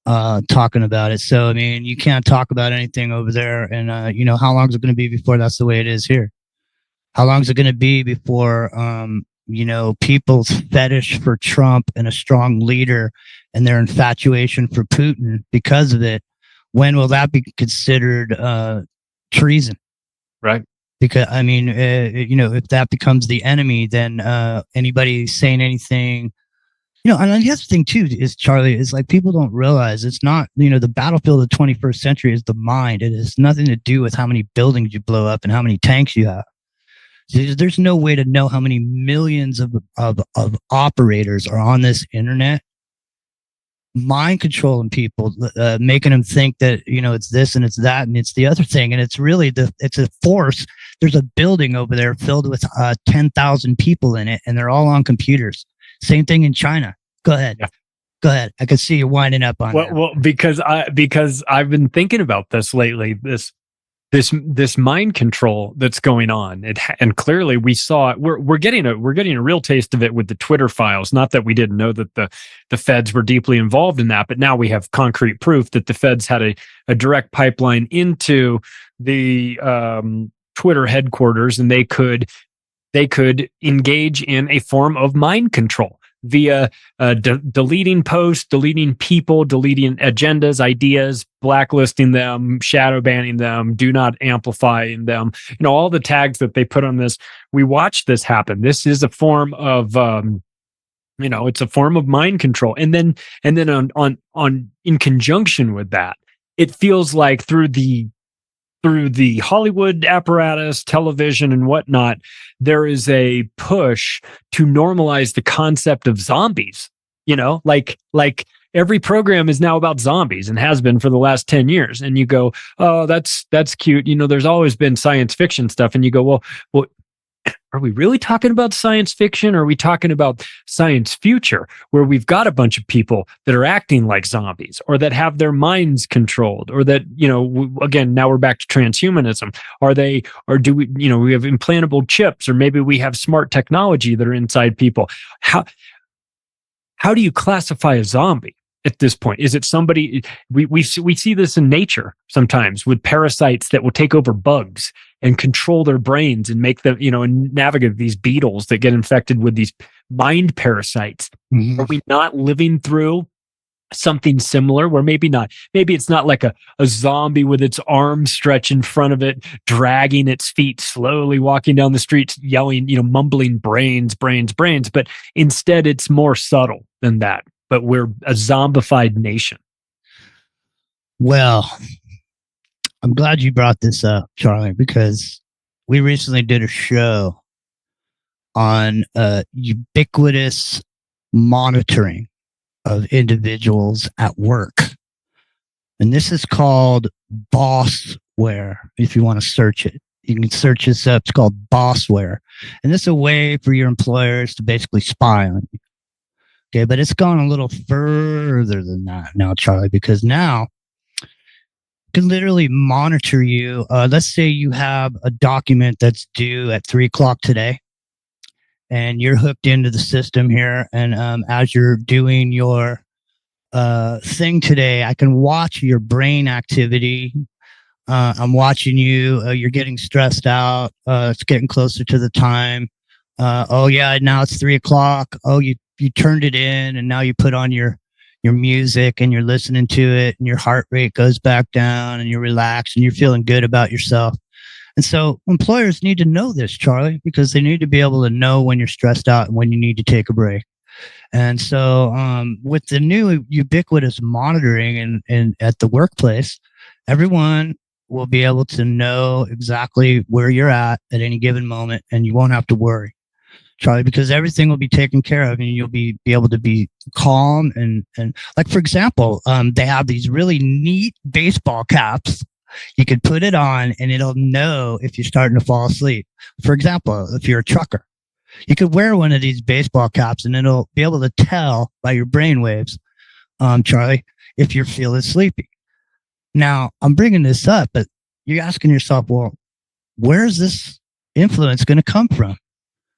talking about it. So, I mean, you can't talk about anything over there. And, you know, how long is it going to be before that's the way it is here? How long is it going to be before, you know, people's fetish for Trump and a strong leader and their infatuation for Putin because of it, when will that be considered treason? Right. Because, I mean, you know, if that becomes the enemy, then anybody saying anything, you know, and the other thing too is, Charlie, is like people don't realize it's not, you know, the battlefield of the 21st century is the mind. It has nothing to do with how many buildings you blow up and how many tanks you have. There's no way to know how many millions of operators are on this internet, mind controlling people, making them think that, you know, it's this and it's that and it's the other thing. And it's really it's a force. There's a building over there filled with 10,000 people in it, and they're all on computers. Same thing in China. Go ahead. Yeah. Go ahead. I can see you winding up on that. Well, because I've been thinking about this lately. This mind control that's going on, and clearly we saw it. We're getting a real taste of it with the Twitter files. Not that we didn't know that the feds were deeply involved in that, but now we have concrete proof that the feds had a direct pipeline into the Twitter headquarters, and they could engage in a form of mind control via deleting posts, deleting people, deleting agendas, ideas, blacklisting them, shadow banning them, do not amplify them. You know, all the tags that they put on this. We watched this happen. This is a form of, you know, it's a form of mind control. And then on in conjunction with that, it feels like through the Hollywood apparatus, television and whatnot, there is a push to normalize the concept of zombies. You know, like every program is now about zombies and has been for the last 10 years. And you go, oh, that's cute. You know, there's always been science fiction stuff. And you go, well, are we really talking about science fiction? Or are we talking about science future, where we've got a bunch of people that are acting like zombies, or that have their minds controlled, or that, you know, again, now we're back to transhumanism. Or do we, you know, we have implantable chips, or maybe we have smart technology that are inside people. How do you classify a zombie at this point? Is it somebody, we see this in nature sometimes with parasites that will take over bugs and control their brains and make them, you know, and navigate these beetles that get infected with these mind parasites. Mm-hmm. Are we not living through something similar, where maybe it's not like a zombie with its arms stretched in front of it, dragging its feet, slowly walking down the streets, yelling, you know, mumbling brains, but instead it's more subtle than that. But we're a zombified nation. Well, I'm glad you brought this up, Charlie, because we recently did a show on ubiquitous monitoring of individuals at work. And this is called Bossware, if you want to search it. You can search this up. It's called Bossware. And this is a way for your employers to basically spy on you. Okay, but it's gone a little further than that now, Charlie, because now can literally monitor you. Let's say you have a document that's due at 3:00 today, and you're hooked into the system here. And as you're doing your thing today, I can watch your brain activity. I'm watching you. You're getting stressed out. It's getting closer to the time. Oh yeah, now it's 3:00. Oh, you turned it in, and now you put on your music and you're listening to it, and your heart rate goes back down, and you're relaxed and you're feeling good about yourself. And so employers need to know this, Charlie, because they need to be able to know when you're stressed out and when you need to take a break. And so with the new ubiquitous monitoring and at the workplace, everyone will be able to know exactly where you're at any given moment, and you won't have to worry, Charlie, because everything will be taken care of, and you'll be able to be calm. And like, for example, they have these really neat baseball caps. You could put it on and it'll know if you're starting to fall asleep. For example, if you're a trucker, you could wear one of these baseball caps and it'll be able to tell by your brain waves, Charlie, if you're feeling sleepy. Now, I'm bringing this up, but you're asking yourself, well, where's this influence going to come from?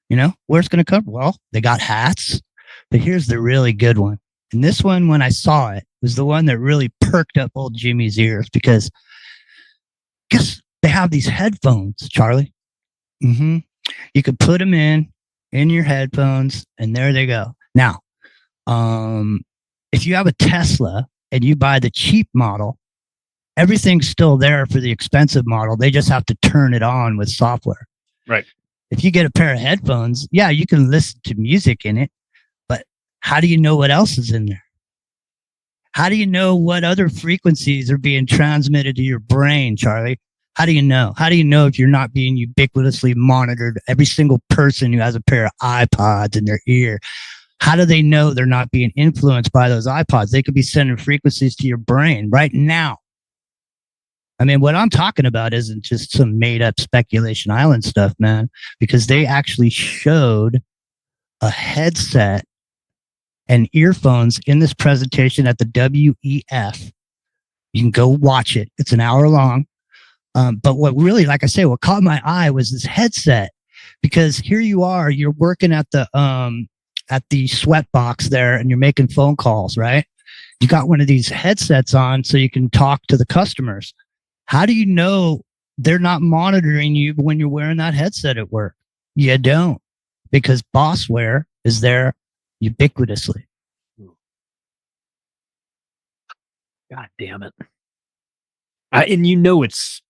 You know, where's it going to come? Well, they got hats, but here's the really good one. And this one, when I saw it, was the one that really perked up old Jimmy's ears, because guess they have these headphones, Charlie. You could put them in your headphones, and there they go. Now, if you have a Tesla and you buy the cheap model, everything's still there for the expensive model. They just have to turn it on with software. Right. If you get a pair of headphones, yeah, you can listen to music in it, but how do you know what else is in there? How do you know what other frequencies are being transmitted to your brain, Charlie? How do you know? How do you know if you're not being ubiquitously monitored? Every single person who has a pair of iPods in their ear, how do they know they're not being influenced by those iPods? They could be sending frequencies to your brain right now. I mean, what I'm talking about isn't just some made up Speculation Island stuff, man, because they actually showed a headset and earphones in this presentation at the WEF. You can go watch it. It's an hour long. But what really, like I say, what caught my eye was this headset, because here you are, you're working at the sweat box there, and you're making phone calls, right? You got one of these headsets on so you can talk to the customers. How do you know they're not monitoring you when you're wearing that headset at work? You don't, because Bossware is there ubiquitously. God damn it. And you know it's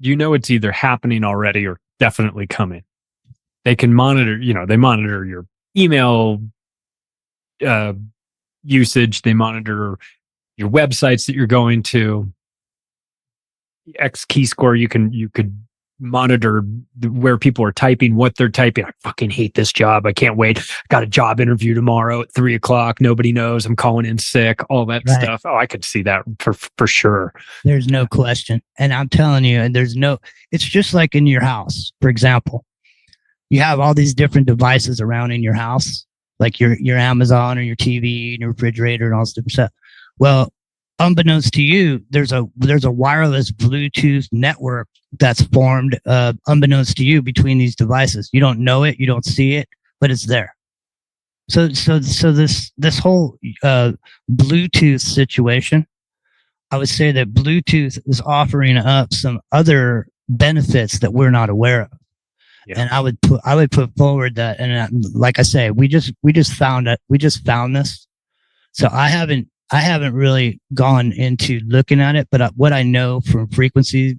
either happening already or definitely coming. They can monitor, they monitor your email usage. They monitor your websites that you're going to. X key score, you could monitor where people are typing, what they're typing. I fucking hate this job. I can't wait. Got a job interview tomorrow at 3:00. Nobody knows. I'm calling in sick. All that stuff. Oh, I could see that for sure. There's no question. And I'm telling you, and it's just like in your house. For example, you have all these different devices around in your house, like your Amazon or your TV and your refrigerator and all this different stuff. Well, unbeknownst to you, there's a wireless Bluetooth network that's formed, unbeknownst to you, between these devices. You don't know it, you don't see it, but it's there. So this whole Bluetooth situation, I would say that Bluetooth is offering up some other benefits that we're not aware of. Yeah. And I would put forward that, and like I say, we just found this. So I haven't really gone into looking at it, but what I know from frequency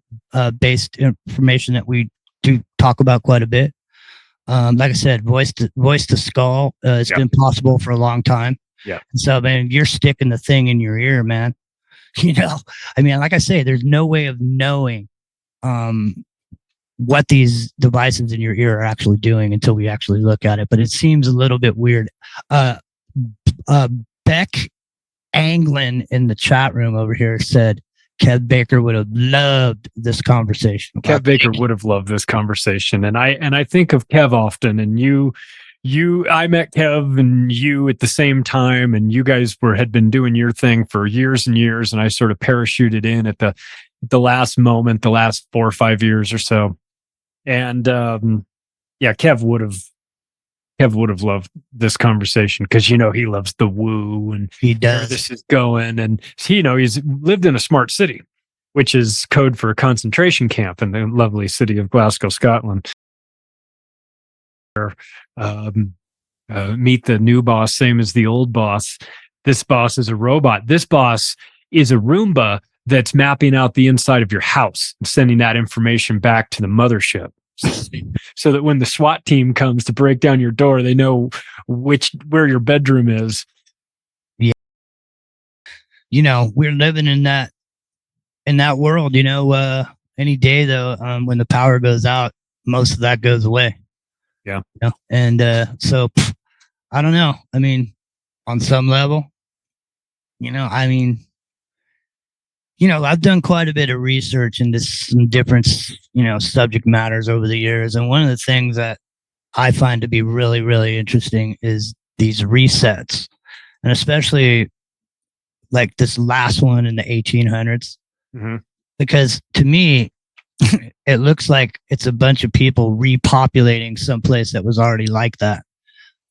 based information that we do talk about quite a bit, like I said, voice to skull, it's been possible for a long time. Yeah. And so, man, you're sticking the thing in your ear, man. I mean, like I say, there's no way of knowing what these devices in your ear are actually doing until we actually look at it. But it seems a little bit weird. Beck Anglin in the chat room over here said Kev Baker would have loved this conversation. Kev Baker would have loved this conversation. And I think of Kev often, and I met Kev and you at the same time, and you guys had been doing your thing for years and years. And I sort of parachuted in at the last moment, the last 4 or 5 years or so. And Kev would have loved this conversation because he loves the woo and he where does. this is going. And he's lived in a smart city, which is code for a concentration camp in the lovely city of Glasgow, Scotland. Meet the new boss, same as the old boss. This boss is a robot. This boss is a Roomba that's mapping out the inside of your house and sending that information back to the mothership. So that when the SWAT team comes to break down your door, they know where your bedroom is. Yeah. We're living in that world, any day though, when the power goes out, most of that goes away. Yeah. And so I don't know. I mean, on some level, I've done quite a bit of research into some different, subject matters over the years. And one of the things that I find to be really, really interesting is these resets. And especially like this last one in the 1800s. Mm-hmm. Because to me, it looks like it's a bunch of people repopulating someplace that was already like that.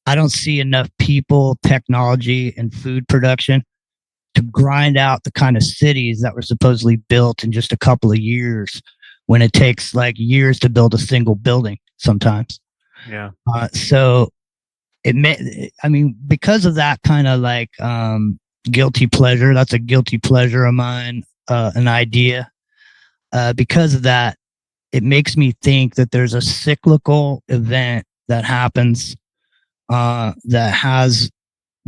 I don't see enough people, technology, and food production to grind out the kind of cities that were supposedly built in just a couple of years when it takes like years to build a single building sometimes. Yeah. So because of that kind of like guilty pleasure, that's a guilty pleasure of mine, an idea. Because of that, it makes me think that there's a cyclical event that happens that has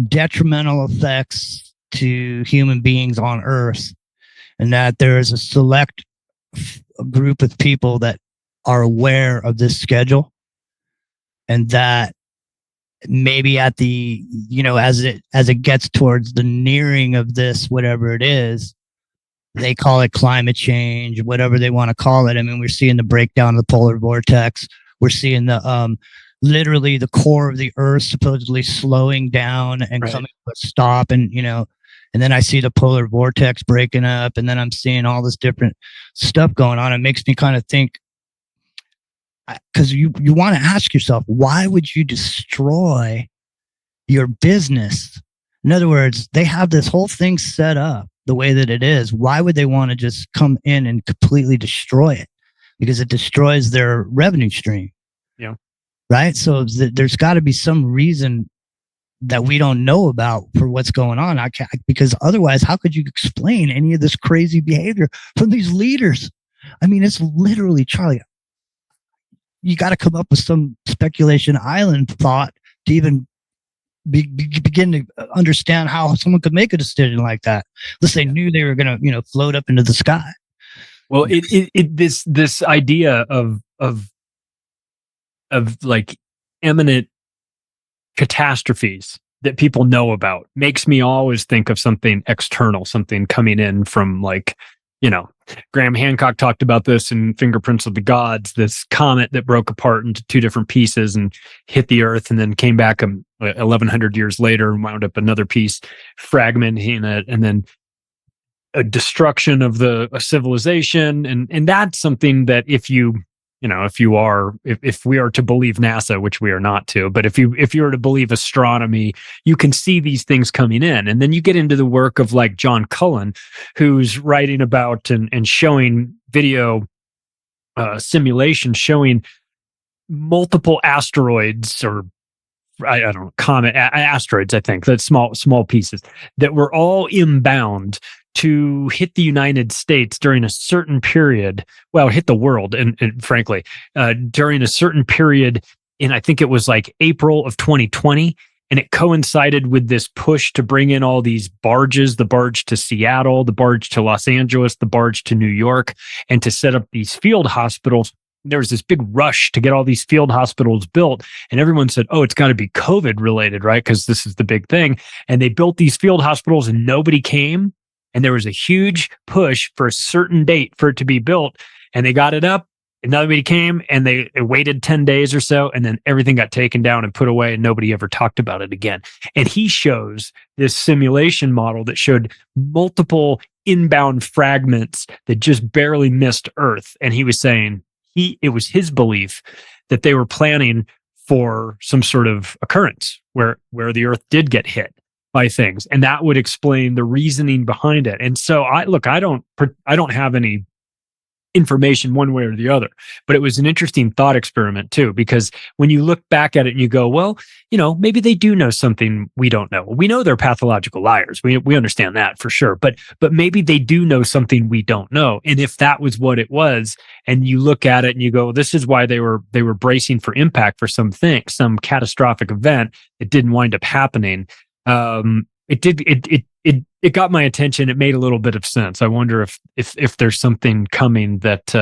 detrimental effects to human beings on Earth, and that there is a select group of people that are aware of this schedule, and that maybe at the as it gets towards the nearing of this, whatever it is, they call it climate change, whatever they want to call it. I mean, we're seeing the breakdown of the polar vortex. We're seeing the literally the core of the Earth supposedly slowing down and coming to a stop, and and then I see the polar vortex breaking up, and then I'm seeing all this different stuff going on. It makes me kind of think, because you want to ask yourself, why would you destroy your business? In other words, they have this whole thing set up the way that it is. Why would they want to just come in and completely destroy it? Because it destroys their revenue stream. Yeah. Right. So there's got to be some reason that we don't know about for what's going on. Because otherwise, how could you explain any of this crazy behavior from these leaders? I mean, it's literally, Charlie, you got to come up with some speculation island thought to even begin to understand how someone could make a decision like that. Unless they knew they were going to, float up into the sky. Well, this idea of like imminent catastrophes that people know about makes me always think of something external, something coming in from like, Graham Hancock talked about this in Fingerprints of the Gods, this comet that broke apart into two different pieces and hit the Earth and then came back 1,100 years later and wound up another piece fragmenting it, and then a destruction of a civilization. And that's something that if we are to believe NASA, which we are not to, but if you are to believe astronomy, you can see these things coming in. And then you get into the work of like John Cullen, who's writing about and showing video simulations showing multiple asteroids, or I don't know, asteroids, I think, that's small pieces that were all inbound to hit the United States during a certain period, hit the world, and frankly, during a certain period in, I think it was like April of 2020, and it coincided with this push to bring in all these barges, the barge to Seattle, the barge to Los Angeles, the barge to New York, and to set up these field hospitals. There was this big rush to get all these field hospitals built, and everyone said, oh, it's got to be COVID related, right? Because this is the big thing. And they built these field hospitals and nobody came. And there was a huge push for a certain date for it to be built. And they got it up and nobody came, and they waited 10 days or so. And then everything got taken down and put away and nobody ever talked about it again. And he shows this simulation model that showed multiple inbound fragments that just barely missed Earth. And he was saying it was his belief that they were planning for some sort of occurrence where the Earth did get hit by things, and that would explain the reasoning behind it. And so I don't have any information one way or the other, but it was an interesting thought experiment too, because when you look back at it and you go, well, maybe they do know something we don't know. We know they're pathological liars. We understand that for sure, but maybe they do know something we don't know. And if that was what it was, and you look at it and you go, this is why they were bracing for impact for some catastrophic event that didn't wind up happening. It got my attention. It made a little bit of sense. I wonder if there's something coming that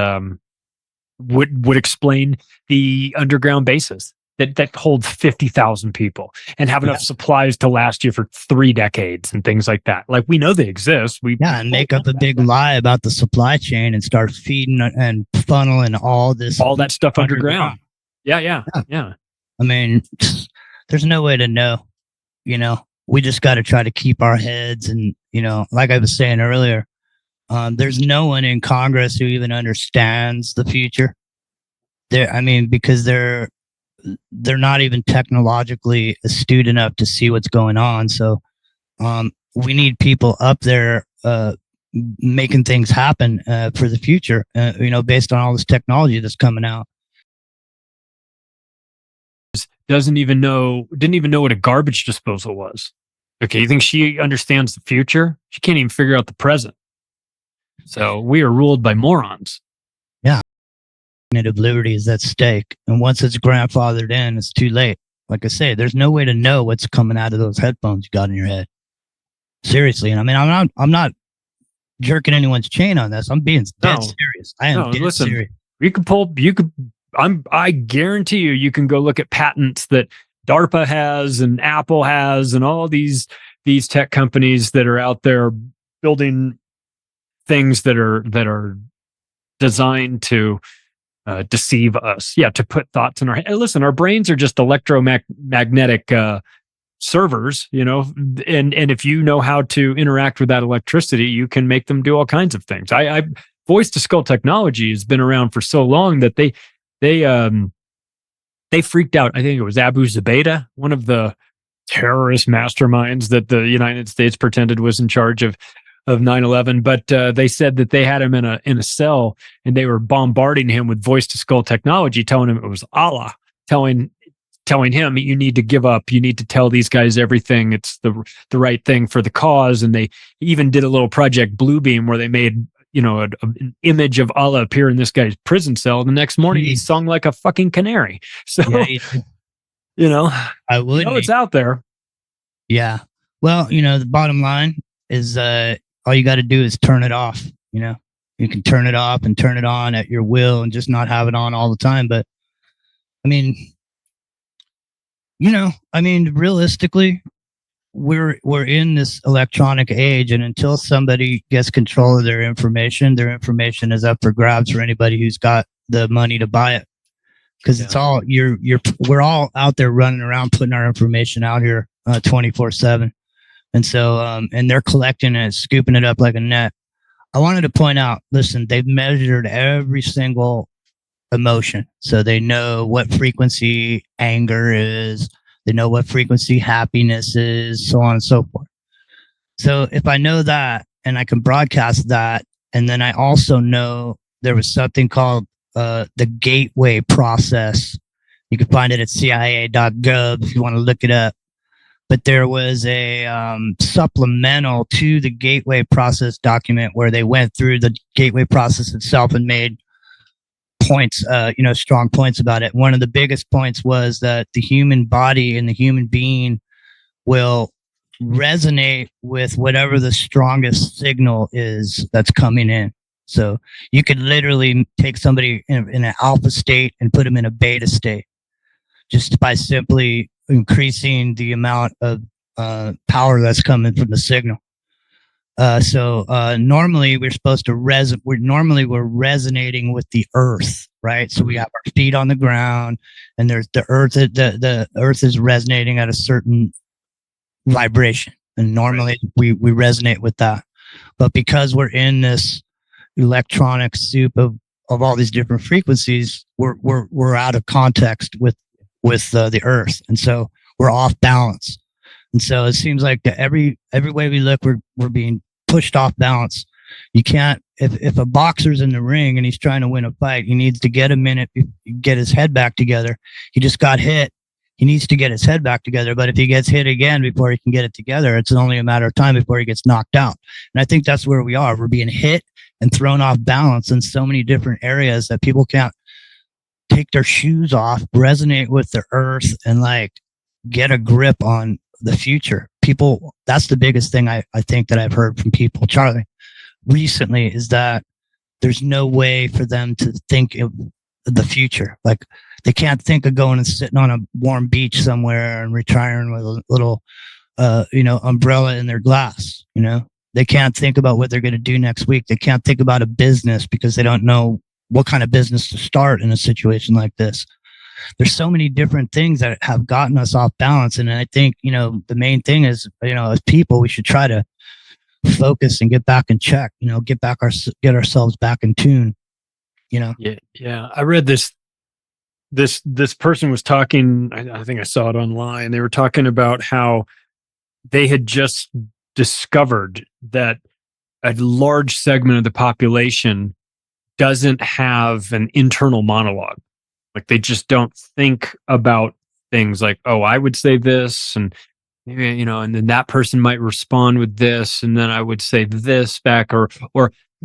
would explain the underground bases that hold 50,000 people and have enough supplies to last you for 3 decades and things like that. Like, we know they exist. And make up a big lie about the supply chain and start feeding and funneling all that stuff underground. Yeah. I mean, there's no way to know, We just got to try to keep our heads. And, like I was saying earlier, there's no one in Congress who even understands the future. Because they're not even technologically astute enough to see what's going on. So we need people up there making things happen for the future, based on all this technology that's coming out. Didn't even know what a garbage disposal was. Okay, you think she understands the future? She can't even figure out the present. So we are ruled by morons. Yeah. Cognitive liberty is at stake. And once it's grandfathered in, it's too late. Like I say, there's no way to know what's coming out of those headphones you got in your head. Seriously. And I'm not jerking anyone's chain on this. I'm being dead serious. I am dead serious. I guarantee you can go look at patents that DARPA has and Apple has and all these tech companies that are out there building things that are designed to deceive us. Yeah, to put thoughts in our head. Listen, our brains are just electromagnetic servers, and if you know how to interact with that electricity, you can make them do all kinds of things. Voice to skull technology has been around for so long that they freaked out. I think it was Abu Zubaydah, one of the terrorist masterminds that the United States pretended was in charge of 9/11. But they said that they had him in a cell, and they were bombarding him with voice to skull technology, telling him it was Allah, telling him, you need to give up. You need to tell these guys everything. It's the right thing for the cause. And they even did a little project Bluebeam where they made an image of Allah appear in this guy's prison cell. And the next morning he sung like a fucking canary. So, I would. It's out there. Yeah. Well, the bottom line is all you got to do is turn it off. You can turn it off and turn it on at your will and just not have it on all the time. But realistically, we're in this electronic age, and until somebody gets control of their information is up for grabs for anybody who's got the money to buy it. Because it's all we're all out there running around putting our information out here 24/7, and so and they're collecting it, scooping it up like a net. I wanted to point out, listen, they've measured every single emotion, so they know what frequency anger is. They know what frequency happiness is, so on and so forth. So if I know that and I can broadcast that, and then I also know there was something called the gateway process. You can find it at CIA.gov if you want to look it up. But there was a supplemental to the gateway process document where they went through the gateway process itself and made points, strong points about it. One of the biggest points was that the human body and the human being will resonate with whatever the strongest signal is that's coming in. So you could literally take somebody in an alpha state and put them in a beta state just by simply increasing the amount of power that's coming from the signal. So normally we're supposed to we're resonating with the earth, right? So we have our feet on the ground, and there's the earth. The earth is resonating at a certain vibration, and normally we resonate with that. But because we're in this electronic soup of all these different frequencies, we're out of context with the earth. And so we're off balance. And so it seems like that every way we look, we're being pushed off balance. You can't, if a boxer's in the ring and he's trying to win a fight, he needs to get a minute, get his head back together. He just got hit. He needs to get his head back together. But if he gets hit again before he can get it together, it's only a matter of time before he gets knocked out. And I think that's where we are. We're being hit and thrown off balance in so many different areas that people can't take their shoes off, resonate with the earth, and like get a grip on the future. People, that's the biggest thing I think that I've heard from people, Charlie, recently, is that there's no way for them to think of the future. Like they can't think of going and sitting on a warm beach somewhere and retiring with a little, umbrella in their glass. They can't think about what they're going to do next week. They can't think about a business because they don't know what kind of business to start in a situation like this. There's so many different things that have gotten us off balance. And I think, the main thing is, as people, we should try to focus and get back in check, get ourselves back in tune, Yeah. I read this person was talking, I think I saw it online. They were talking about how they had just discovered that a large segment of the population doesn't have an internal monologue. Like they just don't think about things like, oh, I would say this, and maybe, and then that person might respond with this, and then I would say this back, or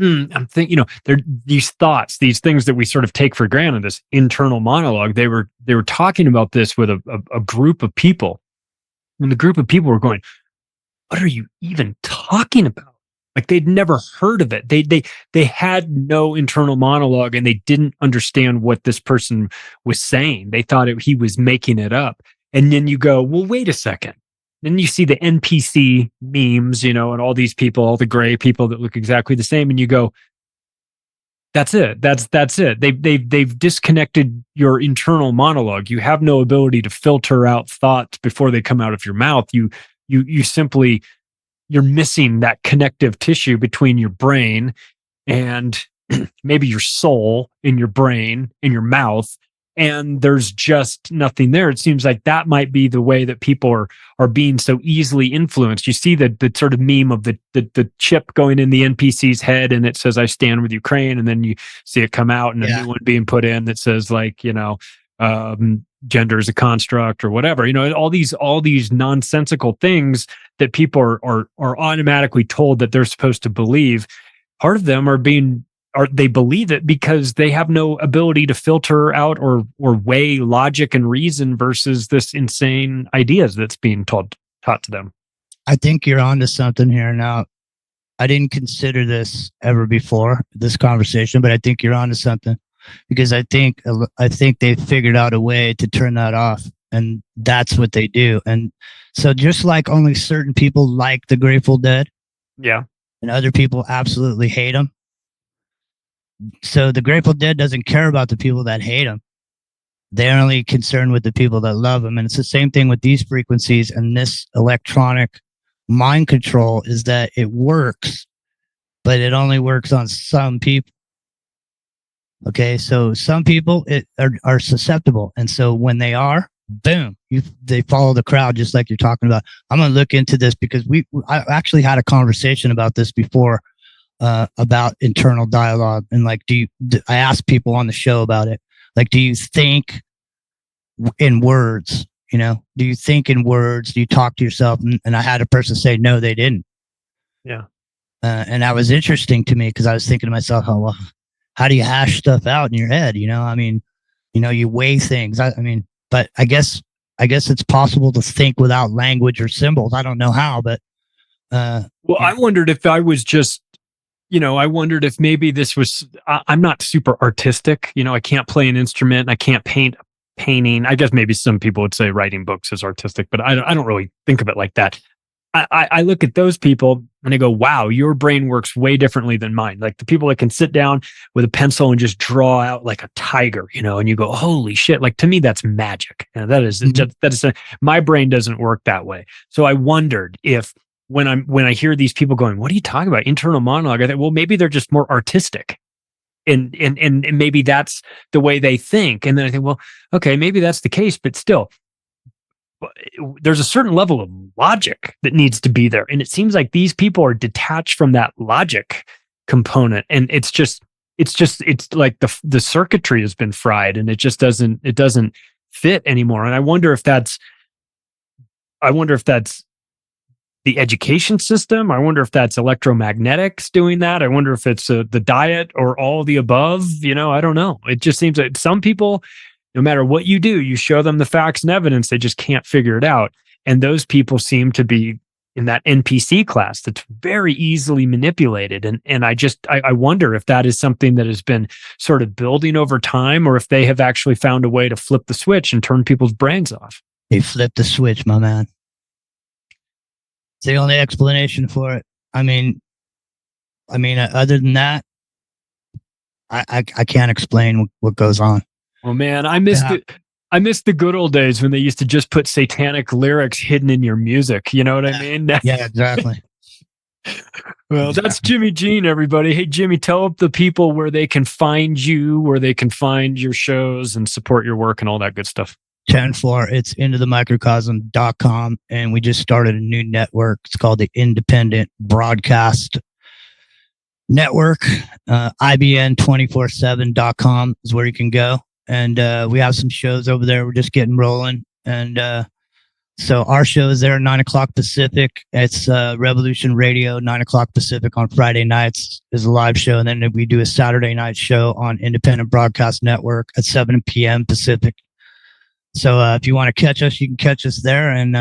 I'm thinking, there these thoughts, these things that we sort of take for granted, this internal monologue. They were talking about this with a group of people, and the group of people were going, "What are you even talking about?" Like they'd never heard of it. They had no internal monologue, and they didn't understand what this person was saying. They thought he was making it up. And then you go, well, wait a second. Then you see the NPC memes, and all these people, all the gray people that look exactly the same, and you go, that's it. That's it. They've disconnected your internal monologue. You have no ability to filter out thoughts before they come out of your mouth. You simply, you're missing that connective tissue between your brain and maybe your soul in your brain, in your mouth, and there's just nothing there. It seems like that might be the way that people are being so easily influenced. You see the sort of meme of the chip going in the NPC's head, and it says, "I stand with Ukraine," and then you see it come out and a new one being put in that says like, gender is a construct or whatever, all these nonsensical things that people are automatically told that they're supposed to believe. Part of them they believe it because they have no ability to filter out or weigh logic and reason versus this insane ideas that's being taught to them. I think you're onto something here. Now, I didn't consider this ever before this conversation, but I think you're onto something. Because I think they figured out a way to turn that off, and that's what they do. And so just like only certain people like the Grateful Dead, yeah, and other people absolutely hate them. So the Grateful Dead doesn't care about the people that hate them. They're only concerned with the people that love them. And it's the same thing with these frequencies and this electronic mind control, is that it works, but it only works on some people. Okay, so some people are susceptible, and so when they are, boom, they follow the crowd, just like you're talking about. I'm going to look into this because I actually had a conversation about this before, about internal dialogue, and like, I asked people on the show about it. Like, do you think in words? Do you think in words? Do you talk to yourself? And I had a person say no, they didn't. Yeah, and that was interesting to me because I was thinking to myself, oh well. How do you hash stuff out in your head? You weigh things. But I guess it's possible to think without language or symbols. I don't know how, but I wondered if I was just, I wondered if maybe this was. I'm not super artistic. I can't play an instrument. I can't paint a painting. I guess maybe some people would say writing books is artistic, but I don't really think of it like that. I look at those people and I go, wow, your brain works way differently than mine. Like the people that can sit down with a pencil and just draw out like a tiger, and you go, holy shit. Like to me, that's magic. And that is, my brain doesn't work that way. So I wondered if when I hear these people going, what are you talking about? Internal monologue. I think, well, maybe they're just more artistic. And maybe that's the way they think. And then I think, well, okay, maybe that's the case, but still, there's a certain level of logic that needs to be there. And it seems like these people are detached from that logic component. And it's like the circuitry has been fried, and it just doesn't fit anymore. And I wonder if that's the education system. I wonder if that's electromagnetics doing that. I wonder if it's the diet or all the above. I don't know. It just seems like some people, no matter what you do, you show them the facts and evidence, they just can't figure it out. And those people seem to be in that NPC class that's very easily manipulated. And I wonder if that is something that has been sort of building over time, or if they have actually found a way to flip the switch and turn people's brains off. They flipped the switch, my man. It's the only explanation for it. I mean, other than that, I can't explain what goes on. Oh man, I miss the good old days when they used to just put satanic lyrics hidden in your music. You know what I mean? Yeah, exactly. Well, that's Jimmy Jean, everybody. Hey, Jimmy, tell the people where they can find you, where they can find your shows and support your work and all that good stuff. 10-4, it's intothemicrocosm.com, and we just started a new network. It's called the Independent Broadcast Network. IBN247.com is where you can go. And we have some shows over there. We're just getting rolling. And so our show is there at 9 o'clock Pacific. It's Revolution Radio, 9 o'clock Pacific on Friday nights is a live show. And then we do a Saturday night show on Independent Broadcast Network at 7 p.m. Pacific. So if you want to catch us, you can catch us there. And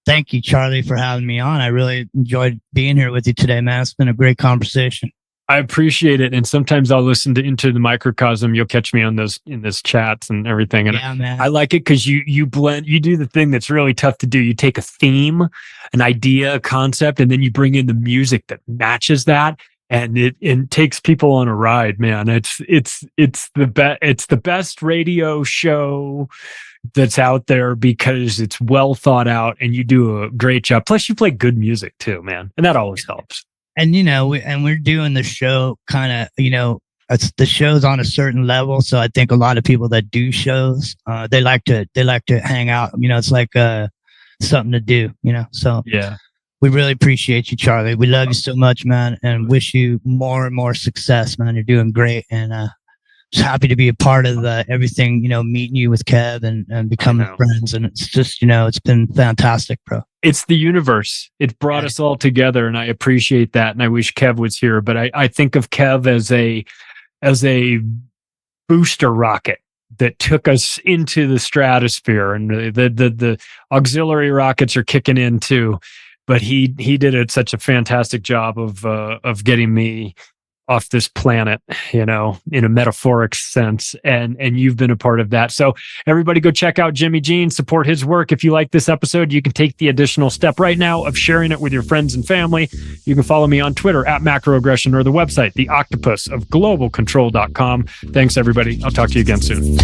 thank you, Charlie, for having me on. I really enjoyed being here with you today, man. It's been a great conversation. I appreciate it. And sometimes I'll listen to Into the Microcosm. You'll catch me in those chats and everything. And yeah, man. I like it because you blend, you do the thing that's really tough to do. You take a theme, an idea, a concept, and then you bring in the music that matches that. And it takes people on a ride, man. It's the best radio show that's out there because it's well thought out and you do a great job. Plus you play good music too, man. And that always helps. And, we're doing the show kind of, it's the show's on a certain level. So I think a lot of people that do shows, they like to hang out, it's like, something to do, so yeah. We really appreciate you, Charlie. We love you so much, man, and wish you more and more success, man. You're doing great, and just happy to be a part of everything, meeting you with Kev and becoming friends. And it's just, it's been fantastic, bro. It's the universe. It brought us all together, and I appreciate that. And I wish Kev was here, but I think of Kev as a booster rocket that took us into the stratosphere, and the auxiliary rockets are kicking in too. But he did such a fantastic job of getting me off this planet, in a metaphoric sense. And you've been a part of that. So everybody go check out Jimmy Jean, support his work. If you like this episode, you can take the additional step right now of sharing it with your friends and family. You can follow me on Twitter at Macroaggression, or the website, the octopus of globalcontrol.com. Thanks, everybody. I'll talk to you again soon.